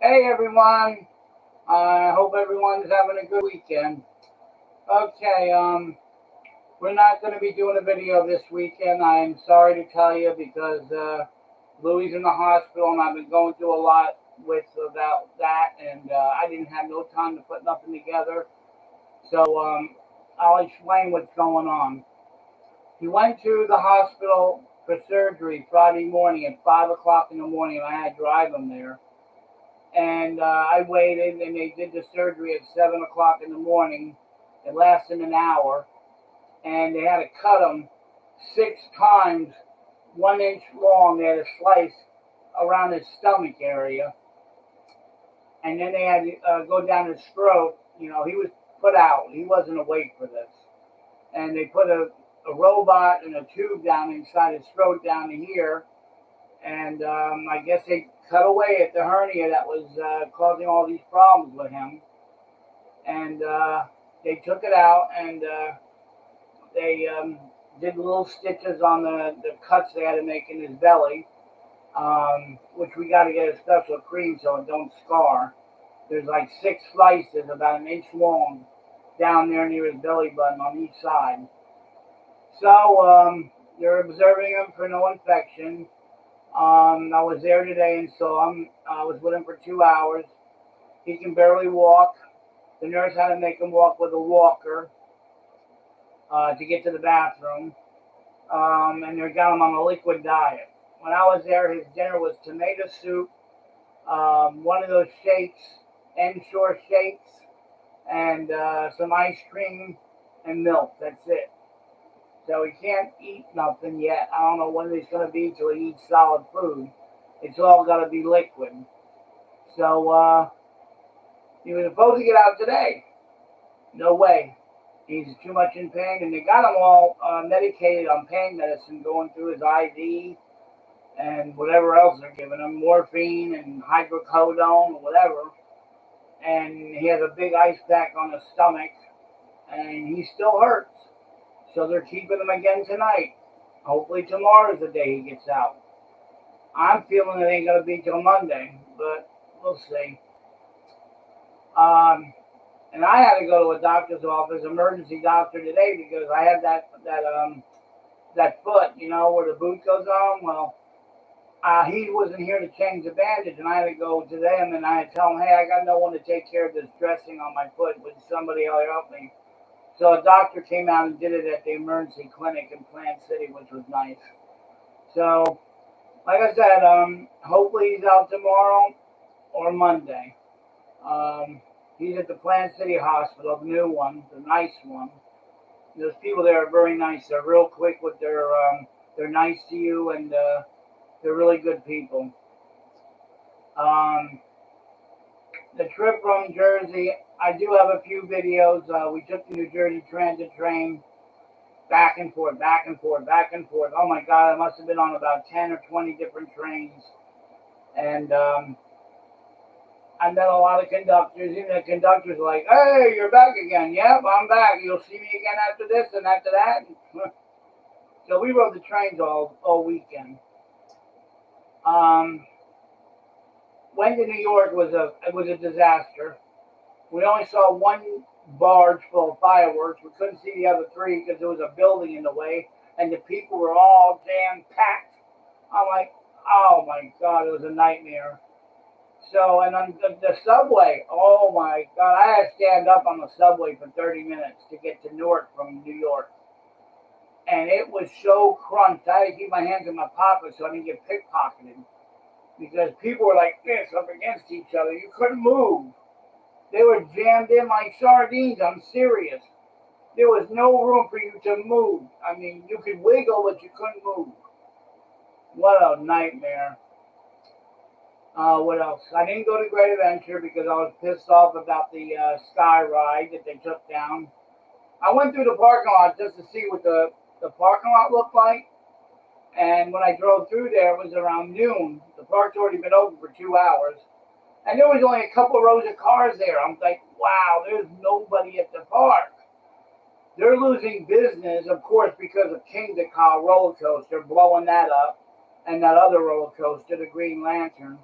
Hey everyone, I hope everyone's having a good weekend. Okay, we're not going to be doing a video this weekend. I'm sorry to tell you because Louie's in the hospital and I've been going through a lot about that, and I didn't have no time to put nothing together. So I'll explain what's going on. He went to the hospital for surgery Friday morning at 5 o'clock in the morning, and I had to drive him there. And I waited, and they did the surgery at 7 o'clock in the morning. It lasted an hour, and they had to cut him 6 times, 1 inch long. They had a slice around his stomach area, and then they had to go down his throat. You know, he was put out. He wasn't awake for this. And they put a robot and a tube down inside his throat down to here, and I guess they cut away at the hernia that was causing all these problems with him. And they took it out, and they did little stitches on the cuts they had to make in his belly, which we got to get a special cream so it don't scar. There's like 6 slices about an inch long down there near his belly button on each side. So they're observing him for no infection. I was there today and saw him. I was with him for 2 hours. He can barely walk. The nurse had to make him walk with a walker to get to the bathroom. And they got him on a liquid diet. When I was there, his dinner was tomato soup, one of those shakes, N-Shore shakes, and some ice cream and milk. That's it. So he can't eat nothing yet. I don't know when he's going to be till he eats solid food. It's all got to be liquid. So he was supposed to get out today. No way. He's too much in pain. And they got him all medicated on pain medicine going through his IV and whatever else they're giving him. Morphine and hydrocodone or whatever. And he has a big ice pack on his stomach. And he still hurts. So they're keeping him again tonight. Hopefully tomorrow's the day he gets out. I'm feeling it ain't going to be till Monday, but we'll see. And I had to go to a doctor's office, emergency doctor today, because I had that foot, you know, where the boot goes on. Well, he wasn't here to change the bandage, and I had to go to them, and I had to tell them, hey, I got no one to take care of this dressing on my foot. Would somebody help me? So a doctor came out and did it at the emergency clinic in Plant City, which was nice. So, like I said, hopefully he's out tomorrow or Monday. He's at the Plant City Hospital, the new one, the nice one. Those people there are very nice. They're real quick with they're nice to you, and they're really good people. The trip from Jersey, I do have a few videos. We took the New Jersey Transit train back and forth, back and forth, back and forth. Oh my God, I must have been on about 10 or 20 different trains. And I met a lot of conductors. Even the conductors were like, hey, you're back again. Yep, I'm back. You'll see me again after this and after that. So we rode the trains all weekend. Went to New York was a disaster. We only saw one barge full of fireworks. We couldn't see the other 3 because there was a building in the way, and the people were all jam-packed. I'm like, oh my God, it was a nightmare. So, and on the subway, oh my God, I had to stand up on the subway for 30 minutes to get to Newark from New York. And it was so crunched. I had to keep my hands in my pockets so I didn't get pickpocketed. Because people were like this up against each other. You couldn't move. They were jammed in like sardines. I'm serious. There was no room for you to move. I mean, you could wiggle, but you couldn't move. What a nightmare. What else? I didn't go to Great Adventure because I was pissed off about the sky ride that they took down. I went through the parking lot just to see what the parking lot looked like. And when I drove through there, it was around noon. The park's already been open for 2 hours. And there was only a couple rows of cars there. I'm like, wow, there's nobody at the park. They're losing business, of course, because of King Decal roller coaster, blowing that up. And that other roller coaster, the Green Lantern.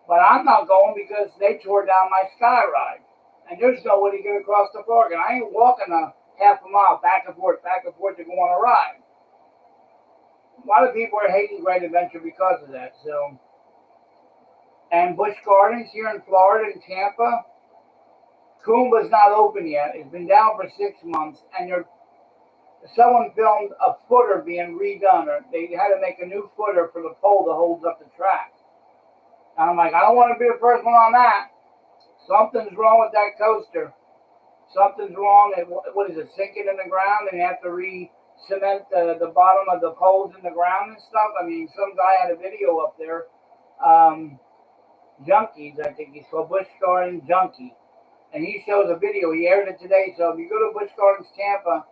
But I'm not going because they tore down my sky ride. And there's no way to get across the park. And I ain't walking a half a mile back and forth to go on a ride. A lot of people are hating Great Adventure because of that. So, and Busch Gardens here in Florida, in Tampa, Coomba's not open yet. It's been down for 6 months, and someone filmed a footer being redone, or they had to make a new footer for the pole that holds up the track. And I'm like, I don't want to be the first one on that. Something's wrong with that coaster. Something's wrong. What is it, sinking in the ground, and you have to re-cement the bottom of the poles in the ground and stuff? I mean, some guy had a video up there. Junkies, I think he's called, Busch Gardens Junkie. And he shows a video. He aired it today. So if you go to Busch Gardens Tampa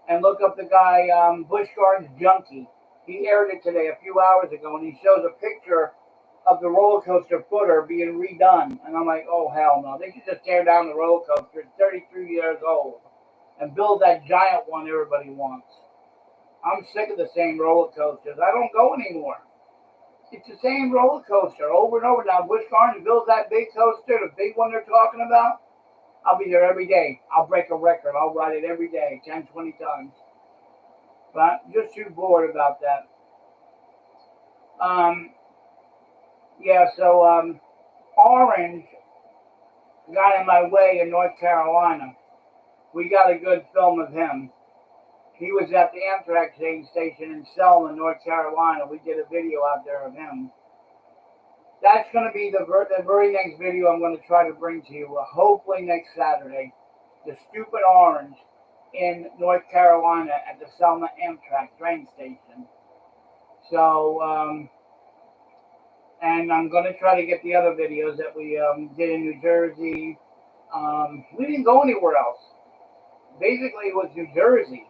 and look up the guy, Busch Gardens Junkie, he aired it today a few hours ago, and he shows a picture of the roller coaster footer being redone. And I'm like, oh, hell no. They should just tear down the roller coaster. It's 33 years old and build that giant one everybody wants. I'm sick of the same roller coasters. I don't go anymore. It's the same roller coaster over and over. Now, Busch Gardens builds that big coaster, the big one they're talking about. I'll be there every day. I'll break a record. I'll ride it every day, 10, 20 times. But I'm just too bored about that. Orange got in my way in North Carolina. We got a good film of him. He was at the Amtrak train station in Selma, North Carolina. We did a video out there of him. That's going to be the very next video I'm going to try to bring to you, hopefully next Saturday. The stupid orange in North Carolina at the Selma Amtrak train station. So, and I'm going to try to get the other videos that we did in New Jersey. We didn't go anywhere else. Basically, it was New Jersey.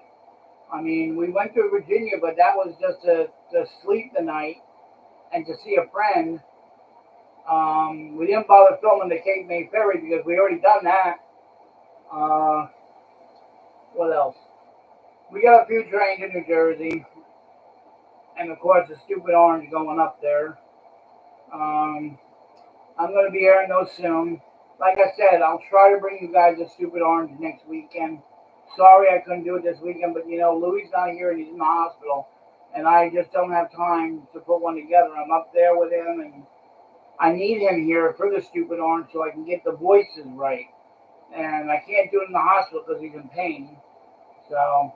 I mean, we went to Virginia, but that was just to sleep the night and to see a friend. We didn't bother filming the Cape May Ferry because we already done that. What else? We got a few trains in New Jersey. And of course, the stupid orange going up there. I'm going to be airing those soon. Like I said, I'll try to bring you guys a stupid orange next weekend. Sorry I couldn't do it this weekend, but Louis not here and he's in the hospital. And I just don't have time to put one together. I'm up there with him, and I need him here for the stupid orange so I can get the voices right. And I can't do it in the hospital because he's in pain. So,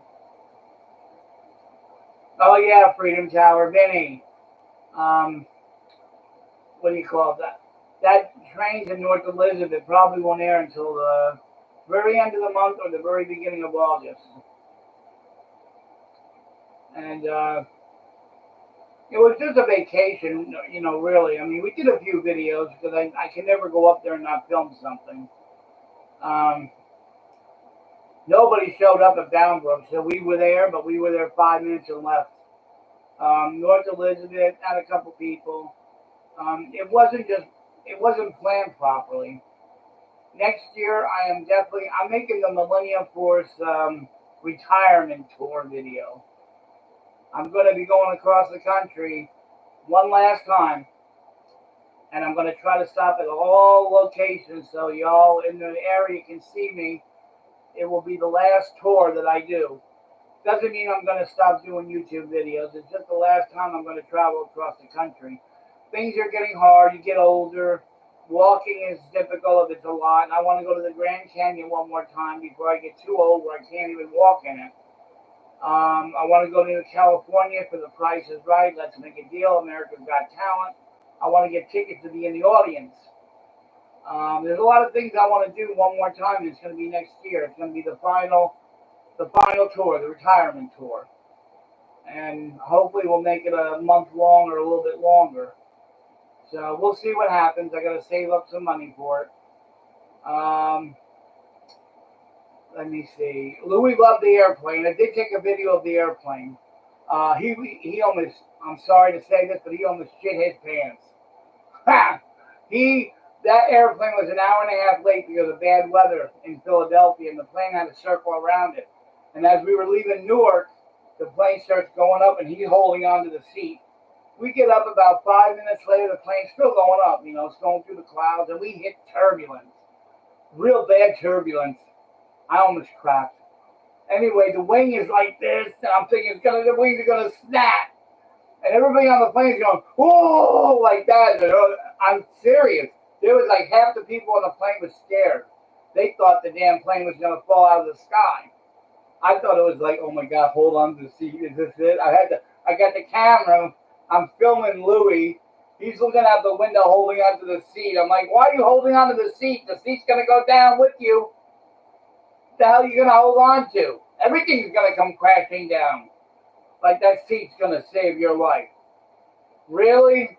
oh yeah, Freedom Tower, Vinny. What do you call that? That train's in North Elizabeth probably won't air until the very end of the month or the very beginning of August. And it was just a vacation, really. I mean, we did a few videos because I can never go up there and not film something. Nobody showed up at Boundbrook, so we were there, but we were there 5 minutes and left. North Elizabeth had a couple people. It wasn't planned properly. Next year, I'm making the Millenniumforce retirement tour video. I'm going to be going across the country one last time, and I'm going to try to stop at all locations so y'all in the area can see me. It will be the last tour that I do. Doesn't mean I'm going to stop doing YouTube videos. It's just the last time I'm going to travel across the country. Things are getting hard. You get older. Walking is difficult if it's a lot. I want to go to the Grand Canyon one more time before I get too old where I can't even walk in it. I want to go to California for The Price is Right. Let's make a deal. America's Got Talent. I want to get tickets to be in the audience. There's a lot of things I want to do one more time. It's going to be next year. It's going to be the final tour, the retirement tour. And hopefully we'll make it a month long or a little bit longer. So we'll see what happens. I got to save up some money for it. Let me see. Louis loved the airplane. I did take a video of the airplane. He almost, I'm sorry to say this, but he almost shit his pants. That airplane was an hour and a half late because of bad weather in Philadelphia, and the plane had a circle around it. And as we were leaving Newark, the plane starts going up, and he's holding onto the seat. We get up about 5 minutes later, the plane's still going up, you know, it's going through the clouds, and we hit turbulence. Real bad turbulence. I almost cracked. Anyway, the wing is like this, and I'm thinking the wings are gonna snap. And everybody on the plane is going, whoa, like that. I'm serious. There was like half the people on the plane was scared. They thought the damn plane was gonna fall out of the sky. I thought it was like, oh my God, hold on to the seat. Is this it? I got the camera. I'm filming Louis. He's looking out the window holding onto the seat. I'm like, why are you holding onto the seat? The seat's going to go down with you. What the hell are you going to hold on to? Everything's going to come crashing down. Like that seat's going to save your life. Really?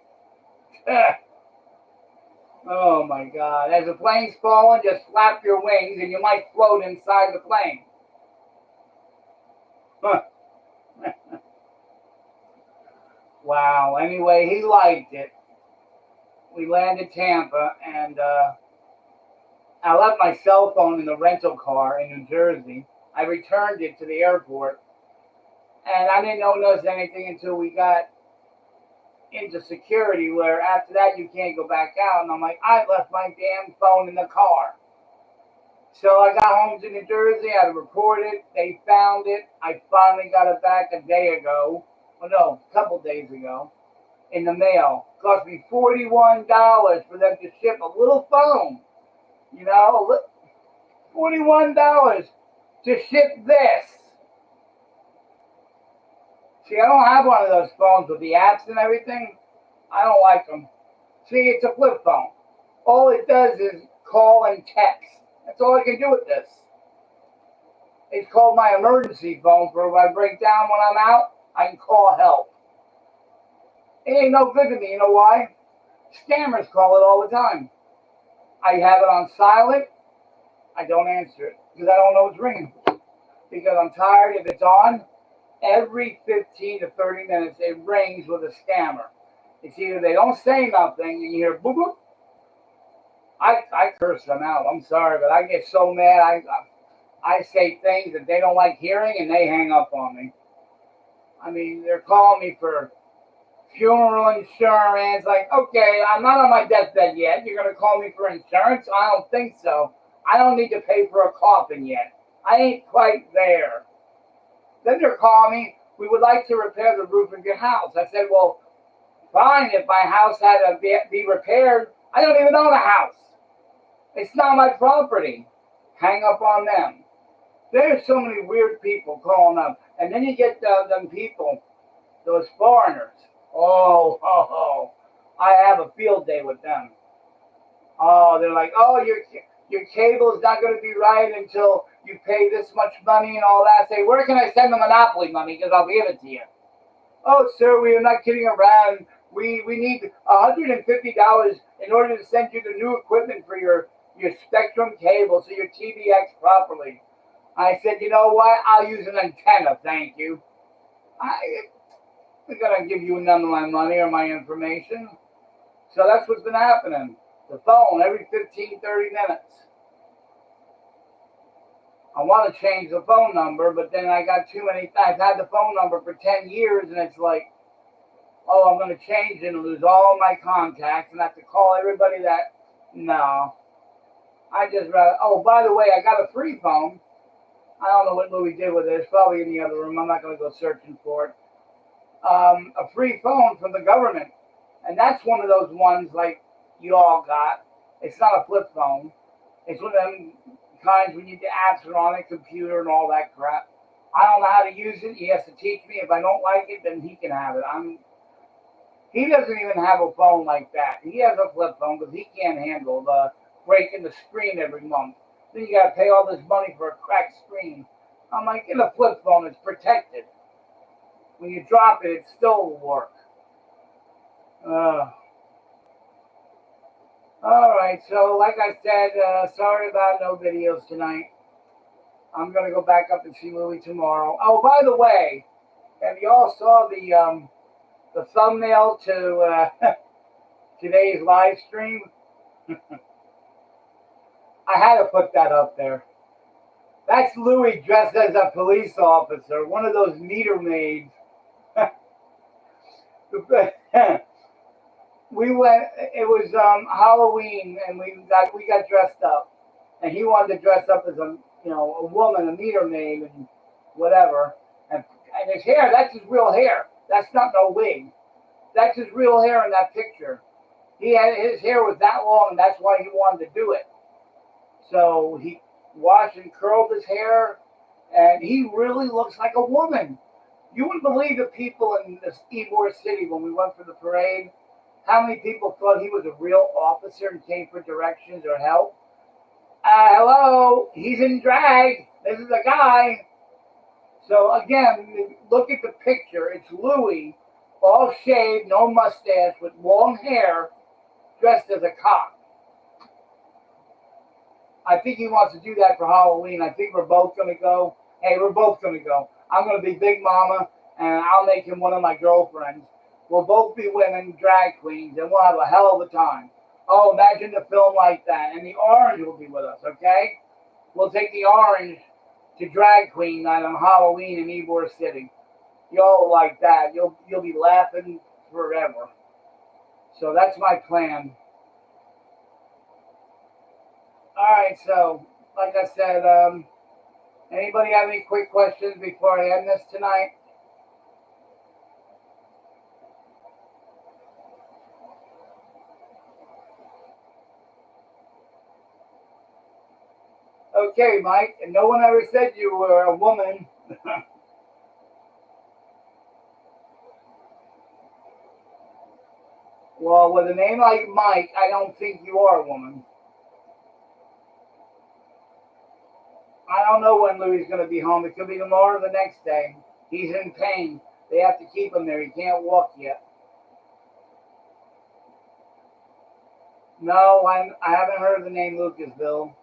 Oh my God. As the plane's falling, just flap your wings and you might float inside the plane. Huh. Wow. Anyway, he liked it. We landed Tampa, and I left my cell phone in the rental car in New Jersey. I returned it to the airport, and I didn't notice anything until we got into security, where after that you can't go back out. And I'm like, I left my damn phone in the car. So I got home to New Jersey. I reported it. They found it. I finally got it back a day ago. Well, no, a couple days ago. In the mail. It cost me $41 for them to ship a little phone. You know, $41 to ship this. See, I don't have one of those phones with the apps and everything. I don't like them. See, it's a flip phone. All it does is call and text. That's all I can do with this. It's called my emergency phone for if I break down when I'm out, I can call help. It ain't no good to me. You know why? Scammers call it all the time. I have it on silent. I don't answer it because I don't know it's ringing. Because I'm tired. If it's on, every 15 to 30 minutes, it rings with a scammer. It's either they don't say nothing and you hear boop boop. I curse them out. I'm sorry, but I get so mad. I say things that they don't like hearing, and they hang up on me. I mean, they're calling me for funeral insurance. Like, okay, I'm not on my deathbed yet. You're going to call me for insurance? I don't think so. I don't need to pay for a coffin yet. I ain't quite there. Then they're calling me, we would like to repair the roof of your house. I said, well, fine, if my house had to be repaired. I don't even own a house. It's not my property. Hang up on them. There's so many weird people calling up. And then you get them people, those foreigners. Oh, I have a field day with them. Oh, they're like, oh, your cable is not going to be right until you pay this much money and all that. I say, where can I send the Monopoly money? Because I'll give it to you. Oh, sir, we are not kidding around. We need $150 in order to send you the new equipment for your Spectrum cable so your TV acts properly. I said, you know what? I'll use an antenna, thank you. I'm going to give you none of my money or my information. So that's what's been happening. The phone every 15, 30 minutes. I want to change the phone number, but then I got too many. I've had the phone number for 10 years, and it's like, oh, I'm going to change it and lose all my contacts and have to call everybody that. No. I just rather. Oh, by the way, I got a free phone. I don't know what Louis did with it. It's probably in the other room. I'm not going to go searching for it. A free phone from the government. And that's one of those ones like you all got. It's not a flip phone. It's one of them kinds when the apps are on it, computer and all that crap. I don't know how to use it. He has to teach me. If I don't like it, then he can have it. He doesn't even have a phone like that. He has a flip phone because he can't handle the breaking the screen every month. Then you got to pay all this money for a cracked screen. I'm like, in a flip phone, it's protected. When you drop it, it still will work. All right, so like I said, sorry about no videos tonight. I'm going to go back up and see Louie tomorrow. Oh, by the way, have you all saw the thumbnail to today's live stream? I had to put that up there. That's Louis dressed as a police officer, one of those meter maids. We went. It was Halloween, and we got dressed up, and he wanted to dress up as a woman, a meter maid, and whatever. And his hair, that's his real hair. That's not no wig. That's his real hair in that picture. His hair was that long, and that's why he wanted to do it. So he washed and curled his hair, and he really looks like a woman. You wouldn't believe the people in this Ybor City when we went for the parade. How many people thought he was a real officer and came for directions or help? Hello, he's in drag. This is a guy. So again, look at the picture. It's Louis, all shaved, no mustache, with long hair, dressed as a cop. I think he wants to do that for Halloween. I think we're both going to go. Hey, we're both going to go. I'm going to be Big Mama, and I'll make him one of my girlfriends. We'll both be women, drag queens, and we'll have a hell of a time. Oh, imagine the film like that. And the orange will be with us, okay? We'll take the orange to drag queen night on Halloween in Ybor City. You'll like that. You'll be laughing forever. So that's my plan. All right, so like I said, anybody have any quick questions before I end this tonight? Okay, Mike, and no one ever said you were a woman. Well, with a name like Mike, I don't think you are a woman. I don't know when Louis is going to be home. It could be tomorrow or the next day. He's in pain. They have to keep him there. He can't walk yet. No, I haven't heard the name Lucasville.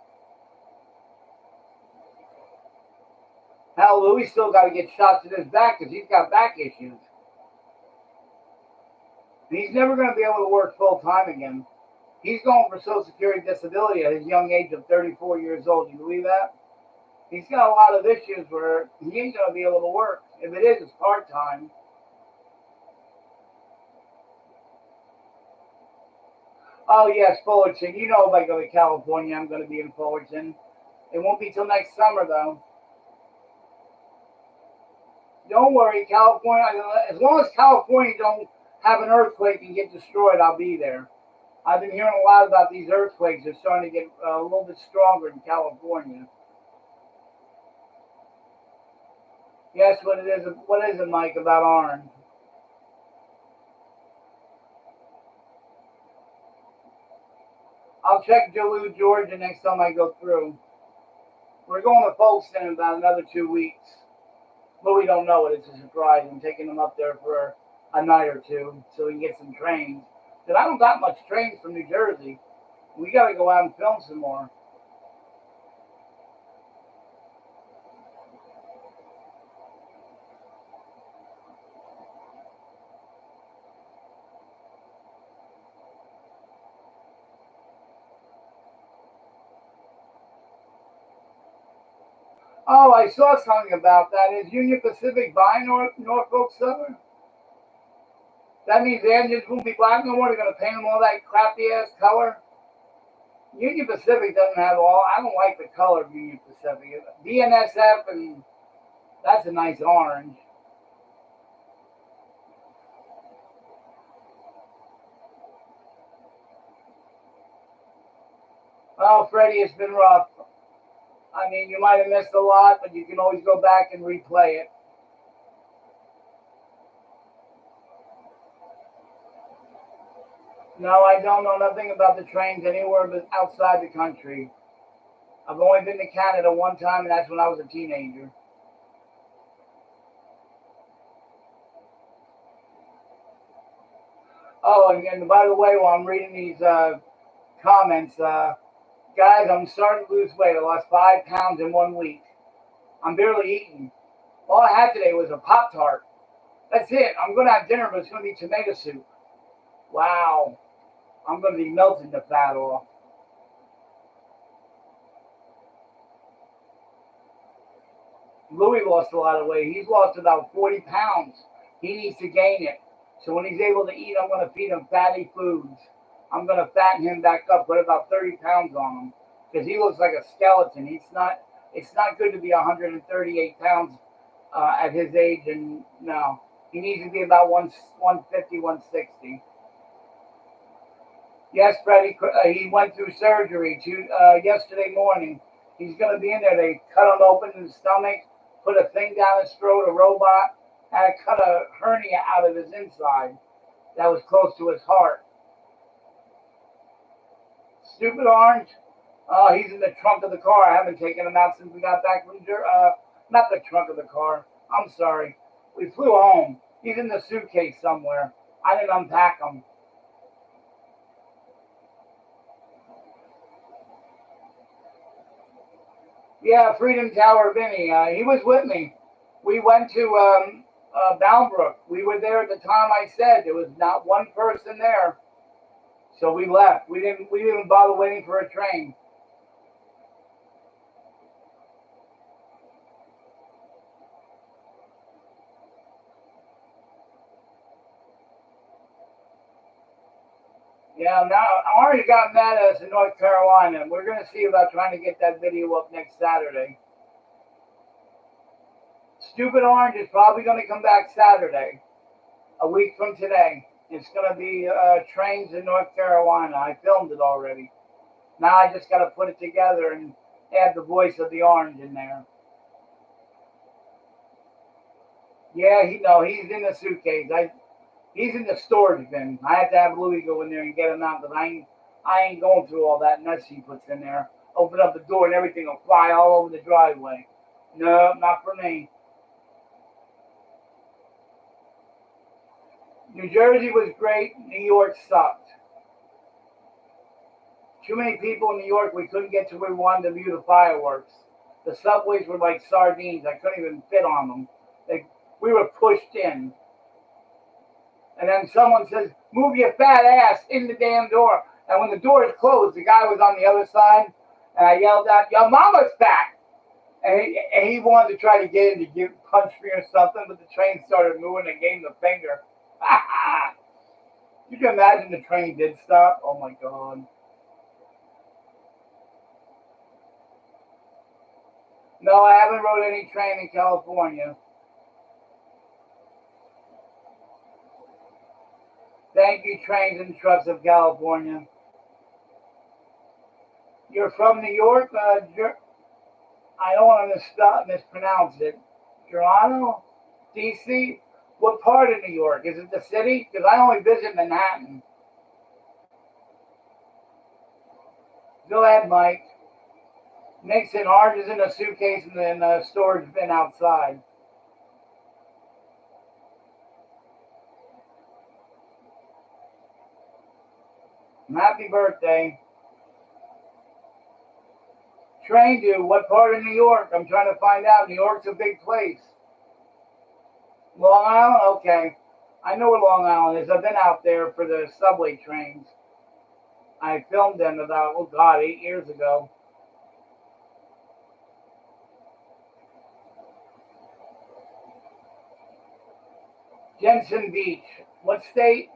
Hell, Louis still got to get shots in his back because he's got back issues. And he's never going to be able to work full time again. He's going for Social Security disability at his young age of 34 years old. You believe that? He's got a lot of issues where he ain't going to be able to work. If it is, it's part time. Oh, yes, Fullerton. You know if I go to California, I'm going to be in Fullerton. It won't be till next summer, though. Don't worry, California. As long as California don't have an earthquake and get destroyed, I'll be there. I've been hearing a lot about these earthquakes. They're starting to get a little bit stronger in California. Yes, what it is? What is it, Mike, about orange? I'll check Duluth, Georgia next time I go through. We're going to Folkestone in about another 2 weeks. But we don't know it. It's a surprise. I'm taking them up there for a night or two so we can get some trains. Because I don't got much trains from New Jersey. We got to go out and film some more. Oh, I saw something about that. Is Union Pacific buying Norfolk Southern? That means the engines won't be black no more. They're going to paint them all that crappy ass color. Union Pacific doesn't have all. I don't like the color of Union Pacific. BNSF, and that's a nice orange. Well, Freddie, it's been rough. I mean, you might have missed a lot, but you can always go back and replay it. No, I don't know nothing about the trains anywhere but outside the country. I've only been to Canada one time, and that's when I was a teenager. Oh, and by the way, while I'm reading these comments, guys, I'm starting to lose weight. I lost 5 pounds in 1 week. I'm barely eating. All I had today was a Pop Tart. That's it. I'm going to have dinner, but it's going to be tomato soup. Wow. I'm going to be melting the fat off. Louis lost a lot of weight. He's lost about 40 pounds. He needs to gain it. So when he's able to eat, I'm going to feed him fatty foods. I'm going to fatten him back up, put about 30 pounds on him, because he looks like a skeleton. He's not. It's not good to be 138 pounds at his age, and no, he needs to be about 150, 160. Yes, Freddie, he went through surgery yesterday morning. He's going to be in there. They cut him open in the stomach, put a thing down his throat, a robot, had to cut a hernia out of his inside that was close to his heart. Stupid Orange, he's in the trunk of the car. I haven't taken him out since we got back from not the trunk of the car. I'm sorry. We flew home. He's in the suitcase somewhere. I didn't unpack him. Yeah, Freedom Tower Vinny. He was with me. We went to Boundbrook. We were there at the time I said. There was not one person there. So we left. We didn't bother waiting for a train. Yeah, now Orange got mad at us in North Carolina. We're going to see about trying to get that video up next Saturday. Stupid Orange is probably going to come back Saturday, a week from today. It's going to be trains in North Carolina. I filmed it already. Now I just got to put it together and add the voice of the Orange in there. Yeah, he's in the suitcase. He's in the storage bin. I had to have Louis go in there and get him out because I ain't going through all that mess he puts in there. Open up the door and everything will fly all over the driveway. No, not for me. New Jersey was great. New York sucked. Too many people in New York. We couldn't get to where we wanted to view the fireworks. The subways were like sardines. I couldn't even fit on them. We were pushed in. And then someone says, "Move your fat ass in the damn door." And when the door is closed, the guy was on the other side. And I yelled out, "Your mama's back." And he wanted to try to get in to punch me or something, but the train started moving and gave him the finger. You can imagine the train did stop. Oh my God. No, I haven't rode any train in California. Thank you, Trains and Trucks of California. You're from New York? I don't want to mispronounce it. Toronto? DC? What part of New York? Is it the city? Because I only visit Manhattan. Go ahead, Mike. Nixon, Orange is in a suitcase and then a storage bin outside. Happy birthday. Train to what part of New York? I'm trying to find out. New York's a big place. Long Island? Okay. I know where Long Island is. I've been out there for the subway trains. I filmed them about, 8 years ago. Jensen Beach. What state?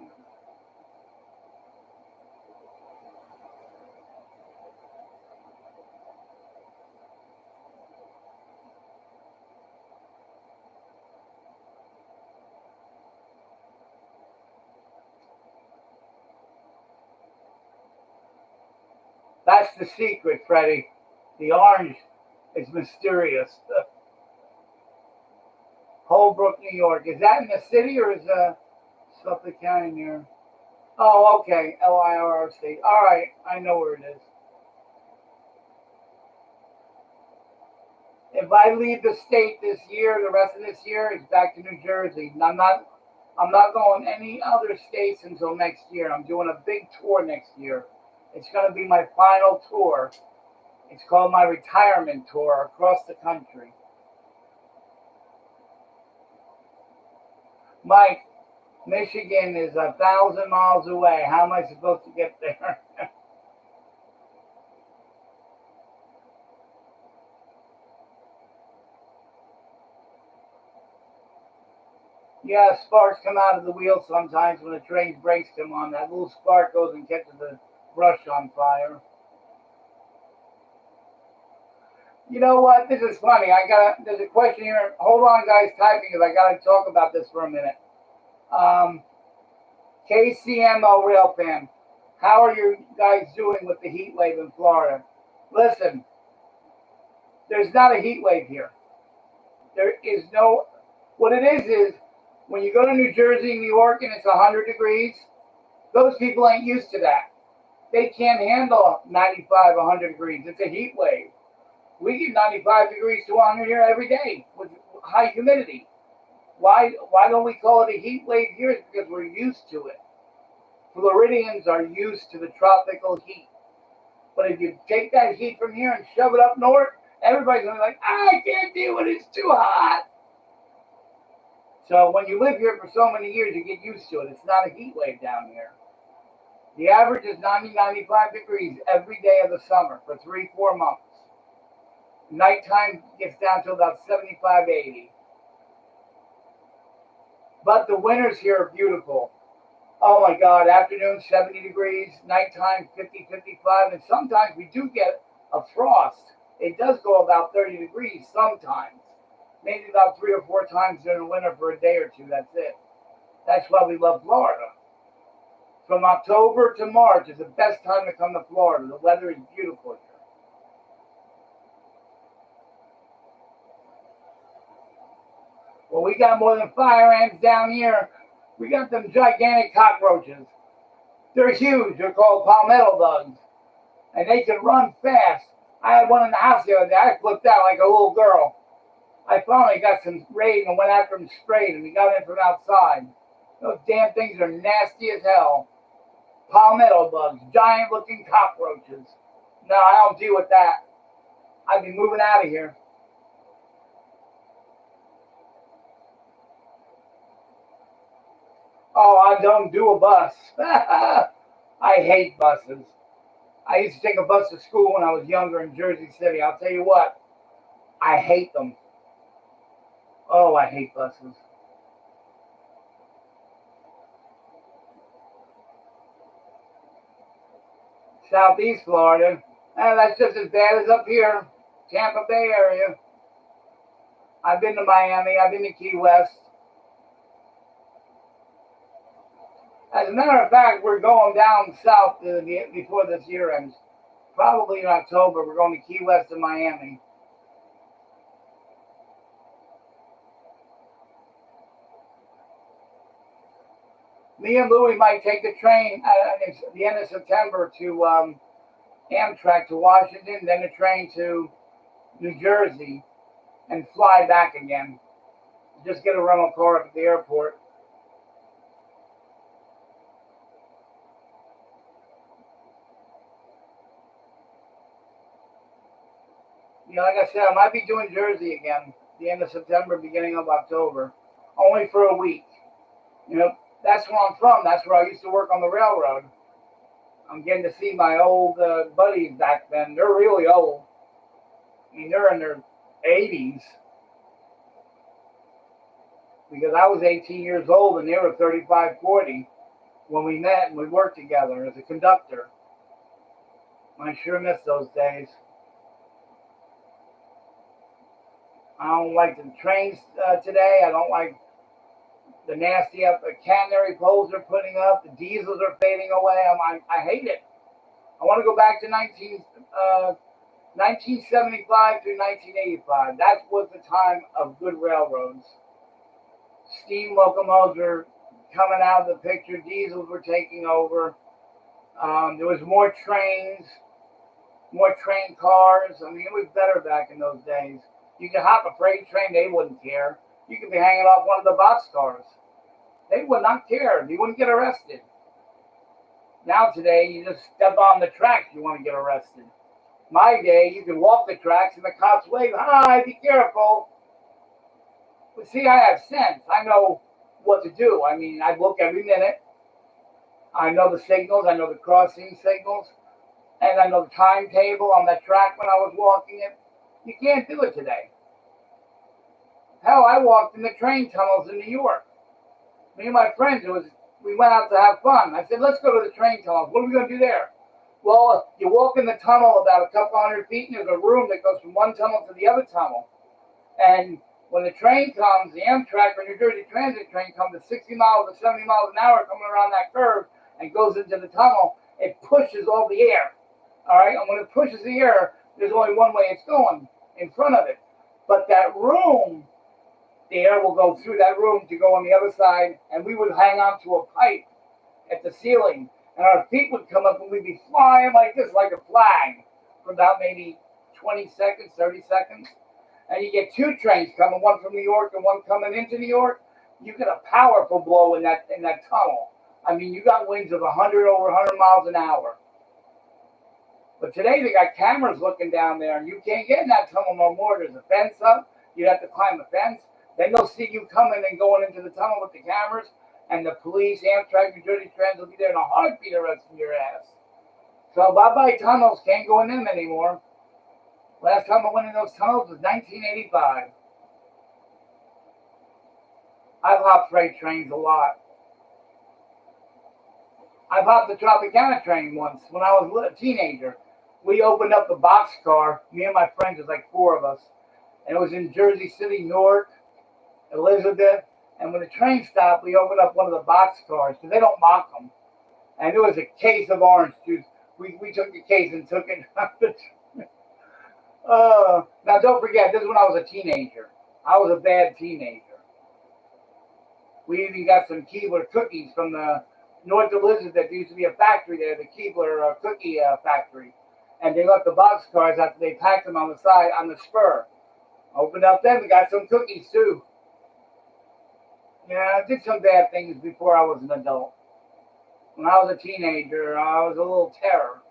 That's the secret, Freddie. The orange is mysterious. Holbrook, New York. Is that in the city or is Suffolk County near? Oh, okay. LIRR State. All right. I know where it is. If I leave the state this year, the rest of this year, it's back to New Jersey. I'm not going any other states until next year. I'm doing a big tour next year. It's going to be my final tour. It's called my retirement tour across the country. Mike, Michigan is 1,000 miles away. How am I supposed to get there? Yeah, sparks come out of the wheel sometimes when the train's brakes come on. That little spark goes and catches the brush on fire. You know what? This is funny. There's a question here. Hold on, guys, typing because I gotta talk about this for a minute. Um, KCMO Rail Fan, how are you guys doing with the heat wave in Florida? Listen, there's not a heat wave here. There is no. What it is when you go to New Jersey, New York, and it's 100 degrees, those people ain't used to that. They can't handle 95, 100 degrees. It's a heat wave. We get 95 degrees to 100 here every day with high humidity. Why don't we call it a heat wave here? It's because we're used to it. Floridians are used to the tropical heat. But if you take that heat from here and shove it up north, everybody's going to be like, I can't deal with it. It's too hot. So when you live here for so many years, you get used to it. It's not a heat wave down here. The average is 90, 95 degrees every day of the summer for 3-4 months. Nighttime gets down to about 75, 80. But the winters here are beautiful. Oh my God, afternoon 70 degrees, nighttime 50, 55, and sometimes we do get a frost. It does go about 30 degrees sometimes. Maybe about 3 or 4 times during the winter for a day or two, that's it. That's why we love Florida. From October to March is the best time to come to Florida. The weather is beautiful here. Well, we got more than fire ants down here. We got them gigantic cockroaches. They're huge. They're called palmetto bugs. And they can run fast. I had one in the house the other day. I flipped out like a little girl. I finally got some raid and went after them sprayed, and we got in from outside. Those damn things are nasty as hell. Palmetto bugs, giant looking cockroaches. No, I don't deal with that. I'd be moving out of here. Oh, I don't do a bus. I hate buses. I used to take a bus to school when I was younger in Jersey City. I'll tell you what, I hate them. Oh, I hate buses. Southeast Florida. That's just as bad as up here, Tampa Bay area. I've been to Miami. I've been to Key West. As a matter of fact, we're going down south before this year ends. Probably in October, we're going to Key West and Miami. Me and Louie might take the train at the end of September to Amtrak to Washington, then a train to New Jersey, and fly back again. Just get a rental car at the airport. You know, like I said, I might be doing Jersey again, the end of September, beginning of October, only for a week. You know, that's where I'm from. That's where I used to work on the railroad. I'm getting to see my old buddies back then. They're really old. I mean, they're in their 80s. Because I was 18 years old and they were 35, 40 when we met and we worked together as a conductor. I sure miss those days. I don't like the trains today. I don't like the nasty catenary poles they're putting up. The diesels are fading away. I hate it. I want to go back to 1975 through 1985. That was the time of good railroads. Steam locomotives were coming out of the picture. Diesels were taking over. There was more trains, more train cars. I mean, it was better back in those days. You could hop a freight train, they wouldn't care. You could be hanging off one of the boxcars. They would not care. You wouldn't get arrested. Now today, you just step on the tracks, you want to get arrested. My day, you could walk the tracks and the cops wave, hi, be careful. But see, I have sense. I know what to do. I mean, I look every minute. I know the signals. I know the crossing signals. And I know the timetable on that track when I was walking it. You can't do it today. Hell, I walked in the train tunnels in New York. Me and my friends, we went out to have fun. I said, let's go to the train tunnels. What are we going to do there? Well, you walk in the tunnel about a couple hundred feet, and there's a room that goes from one tunnel to the other tunnel. And when the train comes, the Amtrak or New Jersey Transit train comes at 60 miles to 70 miles an hour coming around that curve and goes into the tunnel, it pushes all the air. All right? And when it pushes the air, there's only one way it's going, in front of it. But that room, the air will go through that room to go on the other side, and we would hang on to a pipe at the ceiling, and our feet would come up, and we'd be flying like this, like a flag, for about maybe 20 seconds, 30 seconds. And you get two trains coming, one from New York and one coming into New York. You get a powerful blow in that tunnel. I mean, you got winds of over 100 miles an hour. But today they got cameras looking down there, and you can't get in that tunnel no more. There's a fence up. You have to climb a fence. Then they'll see you coming and going into the tunnel with the cameras, and the police, Amtrak, New Jersey Transit will be there in a heartbeat arresting your ass. So bye-bye tunnels. Can't go in them anymore. Last time I went in those tunnels was 1985. I've hopped freight trains a lot. I've hopped the Tropicana train once when I was a teenager. We opened up the boxcar, me and my friends, there's like four of us, and it was in Jersey City, Newark, Elizabeth, and when the train stopped, we opened up one of the boxcars, because they don't mock them, and there was a case of orange juice. We took the case and took it out the train. Now don't forget, this is when I was a teenager. I was a bad teenager. We even got some Keebler cookies from the North Elizabeth. There used to be a factory there, the Keebler cookie factory. And they left the boxcars after they packed them on the side, on the spur. Opened up them, we got some cookies too. Yeah, I did some bad things before I was an adult. When I was a teenager, I was a little terror.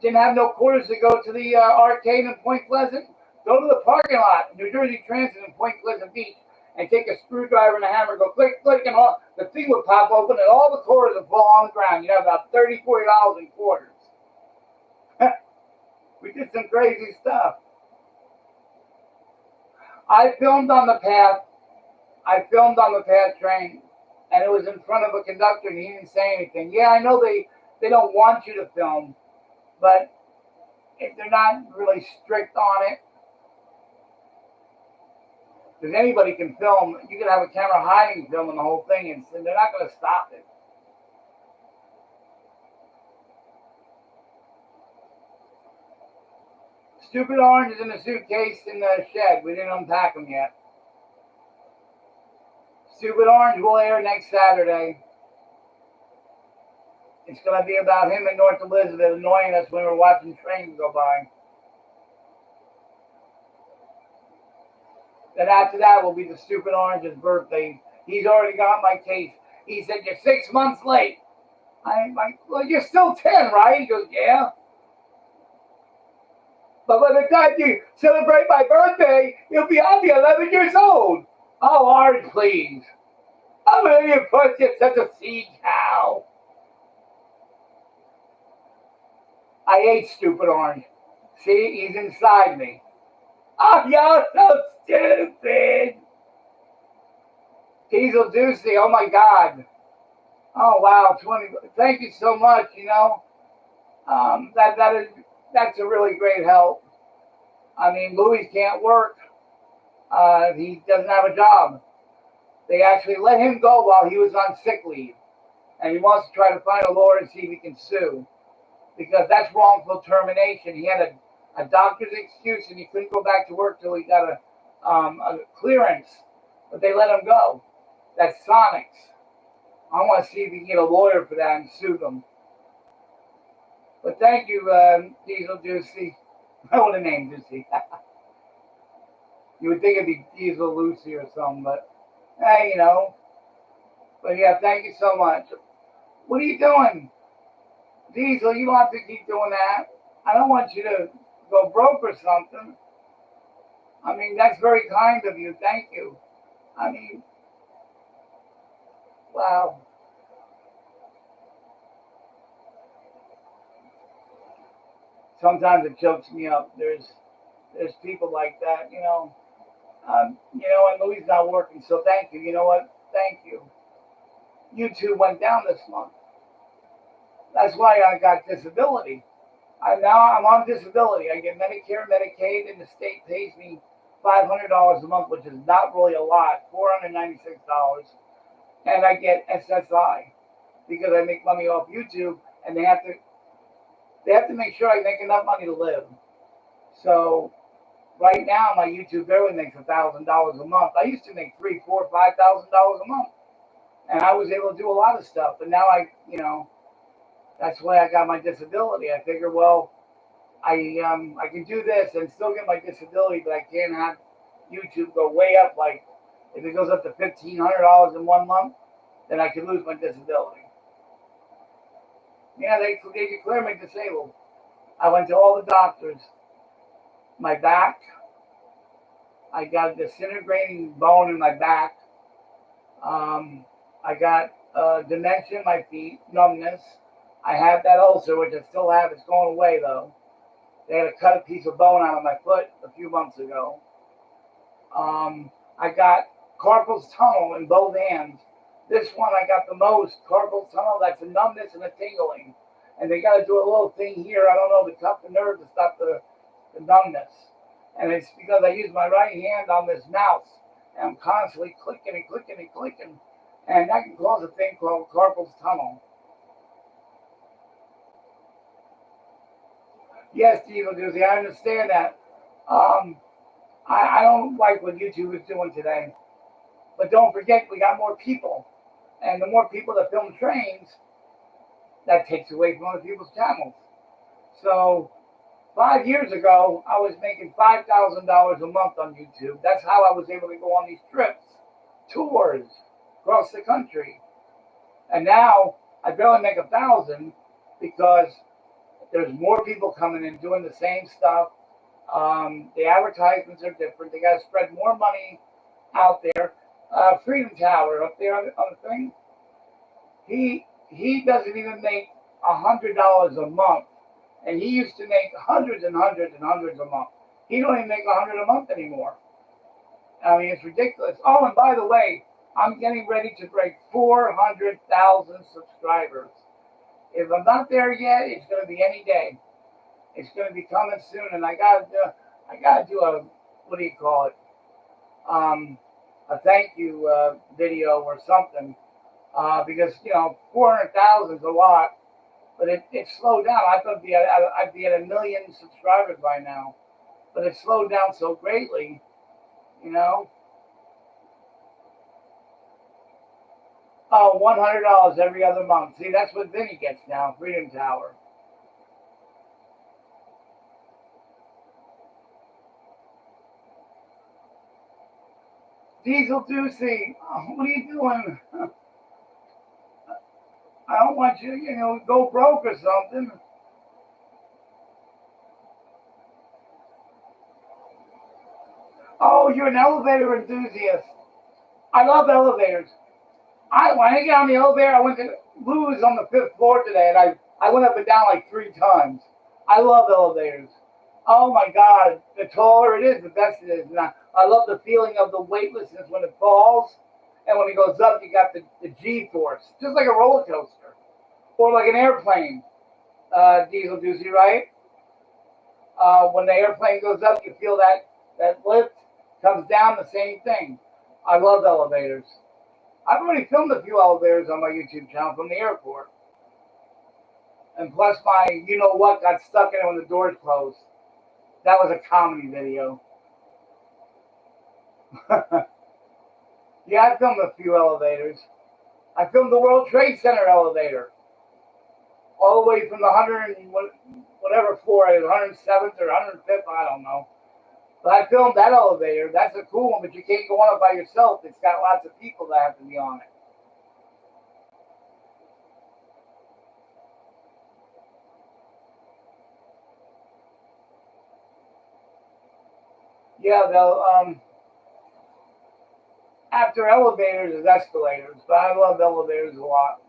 Didn't have no quarters to go to the arcade in Point Pleasant. Go to the parking lot, New Jersey Transit in Point Pleasant Beach, and take a screwdriver and a hammer, go click, click, and all, the thing would pop open, and all the quarters would fall on the ground. You'd have about $30, $40 in quarters. We did some crazy stuff. I filmed on the path train, and it was in front of a conductor, and he didn't say anything. Yeah, I know they don't want you to film, but if they're not really strict on it, because anybody can film, you can have a camera hiding filming the whole thing, and they're not going to stop it. Stupid orange is in a suitcase in the shed. We didn't unpack them yet. Stupid Orange will air next Saturday. It's going to be about him in North Elizabeth annoying us when we're watching trains go by. Then after that will be the Stupid Orange's birthday. He's already got my case. He said, "You're 6 months late." I'm like, "Well, you're still 10, right?" He goes, "Yeah. But by the time you celebrate my birthday, I'll be 11 years old." "Oh, Orange, please. I'm going to put you such a seed cow." I hate Stupid Orange. See, he's inside me. "Oh, you're so stupid." Diesel Deucey, oh my God. Oh wow, 20. Thank you so much. That's a really great help. I mean, Louis can't work. He doesn't have a job. They actually let him go while he was on sick leave, and he wants to try to find a lawyer and see if he can sue, because that's wrongful termination. He had a doctor's excuse, and he couldn't go back to work till he got a clearance, but they let him go. That's Sonics. I want to see if we can get a lawyer for that and sue them. But thank you, Diesel Juicy. I want to name Juicy. You would think it'd be Diesel Lucy or something, but hey, But yeah, thank you so much. What are you doing? Diesel, you don't have to keep doing that. I don't want you to go broke or something. I mean, that's very kind of you. Thank you. I mean, wow. Sometimes it chokes me up. There's people like that, and Louis not working, so thank you. You know what? Thank you. YouTube went down this month. That's why I got disability. Now I'm on disability. I get Medicare, Medicaid, and the state pays me $500 a month, which is not really a lot, $496. And I get SSI because I make money off YouTube, and they have to make sure I make enough money to live. So right now, my YouTube barely makes $1,000 a month. I used to make $3,000, $4,000, $5,000 a month, and I was able to do a lot of stuff. But now that's why I got my disability. I figure, well, I can do this and still get my disability, but I can't have YouTube go way up. Like if it goes up to $1,500 in 1 month, then I could lose my disability. Yeah, they declare me disabled. I went to all the doctors. My back, I got a disintegrating bone in my back. I got dementia in my feet, numbness. I have that ulcer, which I still have. It's going away, though. They had to cut a piece of bone out of my foot a few months ago. I got carpal tunnel in both hands. This one I got the most. Carpal tunnel, that's a numbness and a tingling. And they got to do a little thing here, I don't know, to cut the nerve to stop the numbness. And it's because I use my right hand on this mouse. And I'm constantly clicking and clicking and clicking. And that can cause a thing called carpal tunnel. Yes, Steve Doozy, I understand that. I don't like what YouTube is doing today. But don't forget, we got more people. And the more people that film trains, that takes away from other people's channels. So 5 years ago, I was making $5,000 a month on YouTube. That's how I was able to go on these trips, tours across the country. And now I barely make $1,000 because there's more people coming in doing the same stuff. The advertisements are different. They got to spread more money out there. Freedom Tower up there on the thing. He doesn't even make $100 a month, and he used to make hundreds and hundreds and hundreds a month. He don't even make $100 a month anymore. I mean, it's ridiculous. Oh, and by the way, I'm getting ready to break 400,000 subscribers. If I'm not there yet, it's going to be any day. It's going to be coming soon, and I gotta do a, what do you call it? A thank you video or something, because 400,000 is a lot, but it slowed down. I thought I'd be at 1 million subscribers by now, but it slowed down so greatly, Oh, $100 every other month. See, that's what Vinny gets now, Freedom Tower. Diesel Doocy, what are you doing? I don't want you to, go broke or something. Oh, you're an elevator enthusiast. I love elevators. When I get on the elevator, I went to Lou's on the 5th floor today, and I went up and down like 3 times. I love elevators. Oh my God, the taller it is, the best it is. And I love the feeling of the weightlessness when it falls, and when it goes up, you got the G-force, just like a roller coaster, or like an airplane. Diesel Doozy, right? When the airplane goes up, you feel that lift. Comes down, the same thing. I love elevators. I've already filmed a few elevators on my YouTube channel from the airport. And plus my you-know-what got stuck in it when the doors closed. That was a comedy video. Yeah, I filmed a few elevators. I filmed the World Trade Center elevator. All the way from the 100 and whatever floor it is, 107th or 105th, I don't know. But I filmed that elevator. That's a cool one, but you can't go on it by yourself. It's got lots of people that have to be on it. Yeah, they'll after elevators is escalators, but I love elevators a lot.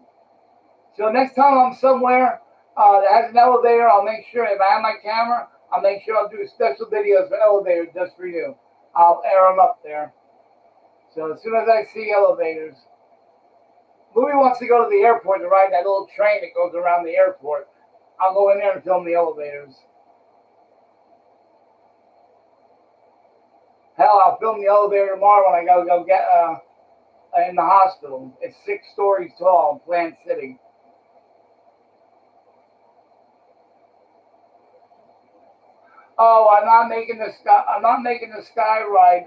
So next time I'm somewhere that has an elevator, I'll make sure, if I have my camera, I'll make sure I'll do special videos for elevators just for you. I'll air them up there. So as soon as I see elevators, Louie wants to go to the airport to ride that little train that goes around the airport. I'll go in there and film the elevators. Hell, I'll film the elevator tomorrow when I gotta go get in the hospital. It's 6 stories tall in Plant City. Oh, I'm not making the sky ride.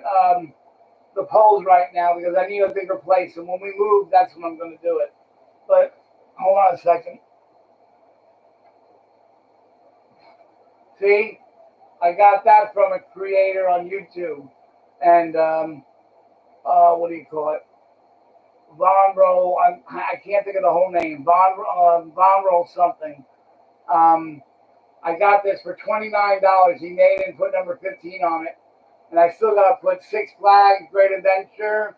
The poles right now because I need a bigger place, and when we move, that's when I'm going to do it. But hold on a second. See, I got that from a creator on YouTube, and what do you call it? Vonro. I can't think of the whole name. Vonro something. I got this for $29. He made it and put number 15 on it. And I still got to put Six Flags, Great Adventure,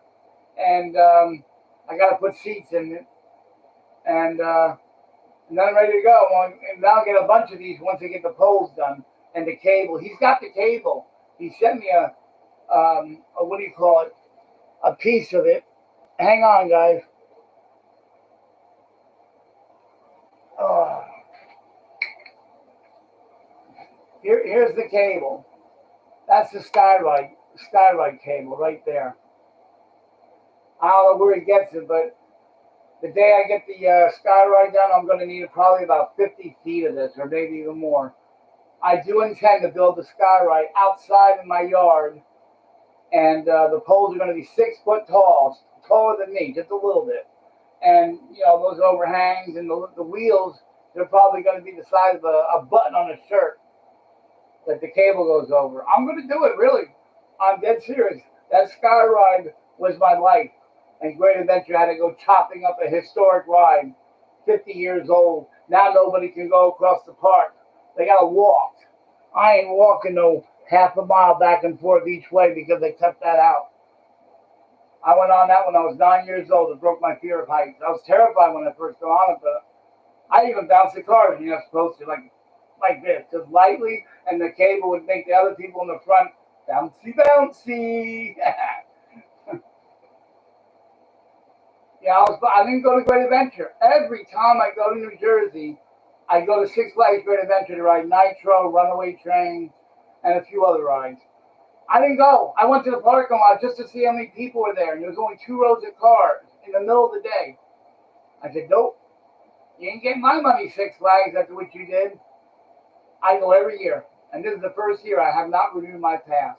and I got to put seats in it. And then I'm ready to go. And I'll get a bunch of these once I get the poles done and the cable. He's got the cable. He sent me a what do you call it? A piece of it. Hang on, guys. Here's the cable. That's the skyride cable right there. I don't know where he gets it, but the day I get the skyride done, I'm going to need probably about 50 feet of this, or maybe even more. I do intend to build the skyride outside in my yard, and the poles are going to be 6 foot tall, taller than me, just a little bit. And you know those overhangs and the wheels, they're probably going to be the size of a button on a shirt that the cable goes over. I'm going to do it, really. I'm dead serious. That sky ride was my life. And Great Adventure had to go chopping up a historic ride, 50 years old. Now nobody can go across the park. They got to walk. I ain't walking no half a mile back and forth each way because they cut that out. I went on that when I was 9 years old. It broke my fear of heights. I was terrified when I first got on it, but I even bounced the cars and you're not supposed to, like this, just lightly, and the cable would make the other people in the front bouncy, bouncy. Yeah, I didn't go to Great Adventure. Every time I go to New Jersey, I go to Six Flags Great Adventure to ride Nitro, Runaway Train, and a few other rides. I didn't go. I went to the parking lot just to see how many people were there, and there was only 2 rows of cars in the middle of the day. I said, nope, you ain't getting my money, Six Flags, after what you did. I go every year, and this is the first year I have not renewed my pass.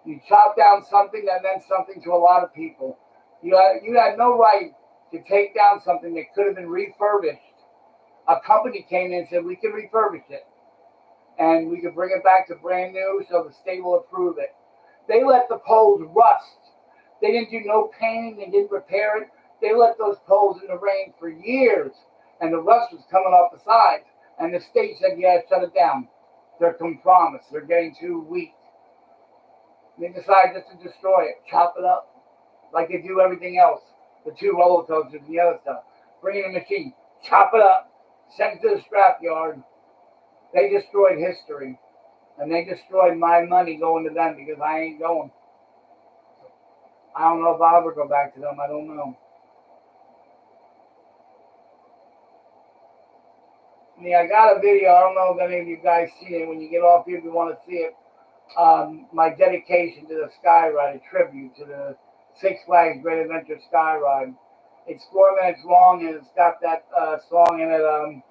You chop down something that meant something to a lot of people. You had no right to take down something that could have been refurbished. A company came in and said, we can refurbish it. And we could bring it back to brand new, so the state will approve it. They let the poles rust. They didn't do no painting. They didn't repair it. They let those poles in the rain for years, and the rust was coming off the sides. And the state said, yeah, shut it down. They're compromised. They're getting too weak. And they decided just to destroy it, chop it up, like they do everything else. The 2 roller coasters and the other stuff. Bring in a machine, chop it up, send it to the scrapyard. They destroyed history. And they destroyed my money going to them because I ain't going. I don't know if I'll ever go back to them. I don't know. Yeah, I got a video. I don't know if any of you guys see it. When you get off here, if you want to see it, my dedication to the Sky Ride, a tribute to the Six Flags Great Adventure Sky Ride. It's 4 minutes long, and it's got that song in it,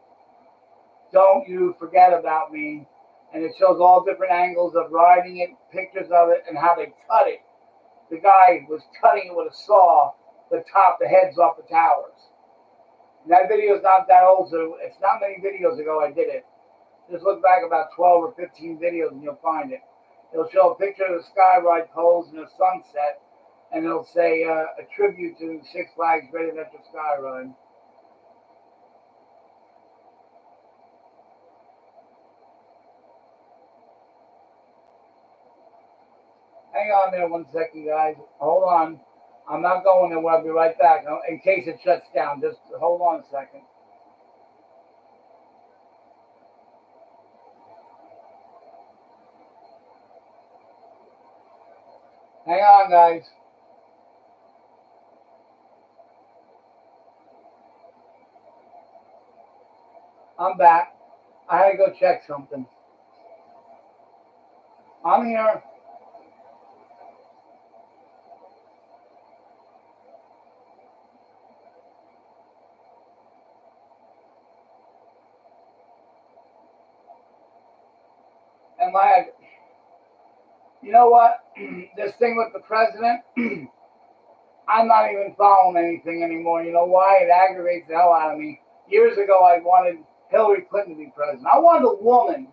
Don't You Forget About Me. And it shows all different angles of riding it, pictures of it, and how they cut it. The guy was cutting it with a saw to top the heads off the towers. And that video is not that old, so it's not many videos ago I did it. Just look back about 12 or 15 videos and you'll find it. It'll show a picture of the Sky Ride poles and the sunset, and it'll say a tribute to Six Flags Great Adventure Sky Ride. Hang on there 1 second, guys. Hold on. I'm not going anywhere. I'll be right back. In case it shuts down, just hold on a second. Hang on, guys. I'm back. I had to go check something. I'm here. And like, you know what? This thing with the president, I'm not even following anything anymore. You know why? It aggravates the hell out of me. Years ago, I wanted Hillary Clinton to be president. I wanted a woman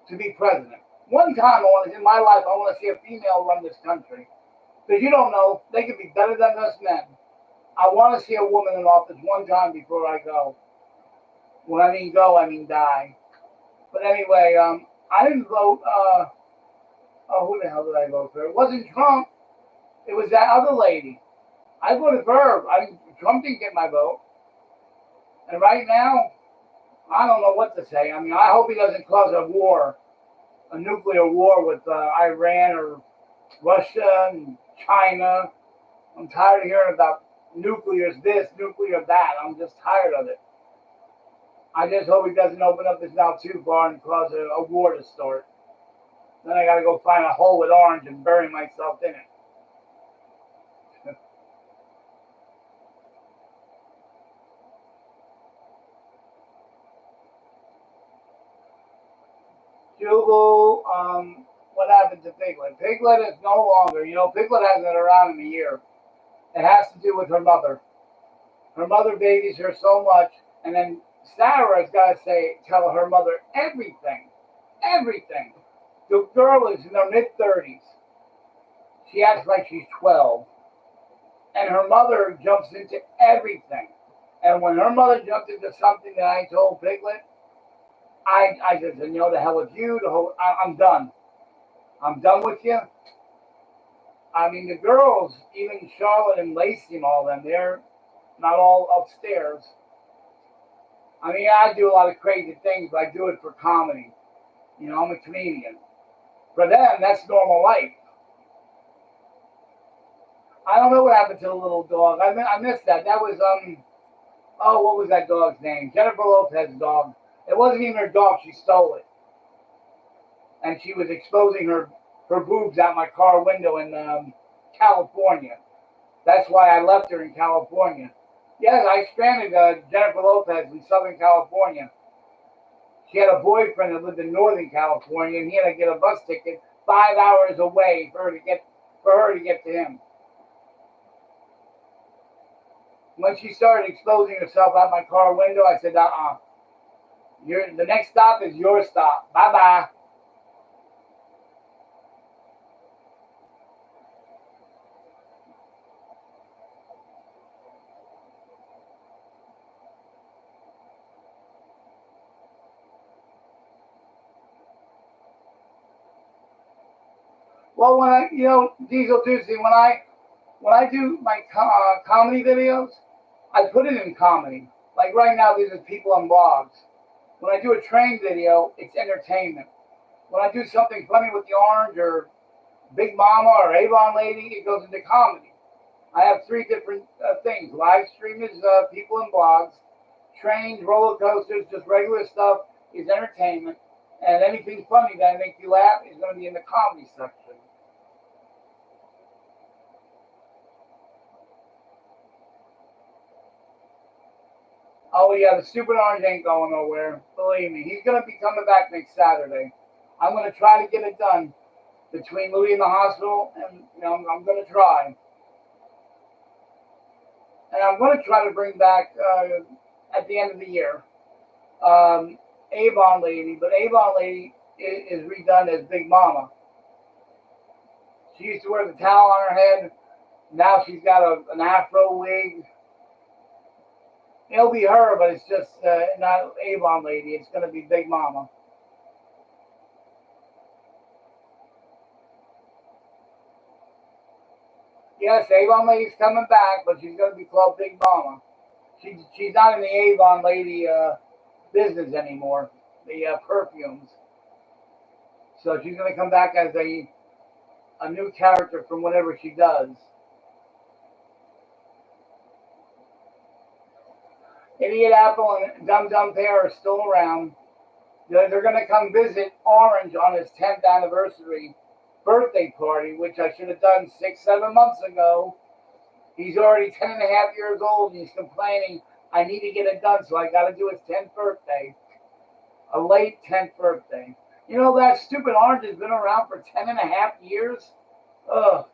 to be president. One time in my life, I want to see a female run this country. Because you don't know, they could be better than us men. I want to see a woman in office one time before I go. When I mean go, I mean die. But anyway, I didn't vote. Who the hell did I vote for? It wasn't Trump. It was that other lady. I voted for her. Trump didn't get my vote. And right now, I don't know what to say. I mean, I hope he doesn't cause a war, a nuclear war with Iran or Russia and China. I'm tired of hearing about nuclear this, nuclear that. I'm just tired of it. I just hope he doesn't open up his mouth too far and cause a war to start. Then I got to go find a hole with orange and bury myself in it. Jubal, what happened to Piglet? Piglet is no longer, Piglet hasn't been around in a year. It has to do with her mother. Her mother babies her so much, and then Sarah's got to tell her mother everything. Everything. The girl is in her mid-30s. She acts like she's 12. And her mother jumps into everything. And when her mother jumped into something that I told Piglet, I just said, the hell with you. I'm done. I'm done with you. I mean, the girls, even Charlotte and Lacey and all them, they're not all upstairs. I mean, I do a lot of crazy things, but I do it for comedy. I'm a comedian. For them, that's normal life. I don't know what happened to the little dog. I missed that. That was, what was that dog's name? Jennifer Lopez's dog. It wasn't even her dog. She stole it. And she was exposing her boobs out my car window in California. That's why I left her in California. Yes, I stranded Jennifer Lopez in Southern California. She had a boyfriend that lived in Northern California, and he had to get a bus ticket 5 hours away for her to get to him. When she started exposing herself out my car window, I said, the next stop is your stop. Bye-bye. Well, Diesel Doozy, when I do my comedy videos, I put it in comedy. Like right now, these are people on blogs. When I do a train video, it's entertainment. When I do something funny with the orange or Big Mama or Avon Lady, it goes into comedy. I have 3 different things. Live stream is people in blogs. Trains, roller coasters, just regular stuff is entertainment. And anything funny that makes you laugh is going to be in the comedy section. Oh, yeah, the stupid orange ain't going nowhere. Believe me. He's going to be coming back next Saturday. I'm going to try to get it done between Louis in the hospital, and I'm going to try. And I'm going to try to bring back, at the end of the year, Avon Lady. But Avon Lady is redone as Big Mama. She used to wear the towel on her head. Now she's got an afro wig. It'll be her, but it's just not Avon Lady. It's going to be Big Mama. Yes, Avon Lady's coming back, but she's going to be called Big Mama. She's not in the Avon Lady business anymore, the perfumes. So she's going to come back as a new character from whatever she does. Idiot Apple and Dum Dum Pear are still around. They're going to come visit Orange on his 10th anniversary birthday party, which I should have done 6-7 months ago. He's already 10 and a half years old, and he's complaining, I need to get it done, so I got to do his 10th birthday. A late 10th birthday. You know, that stupid Orange has been around for 10 and a half years? Ugh.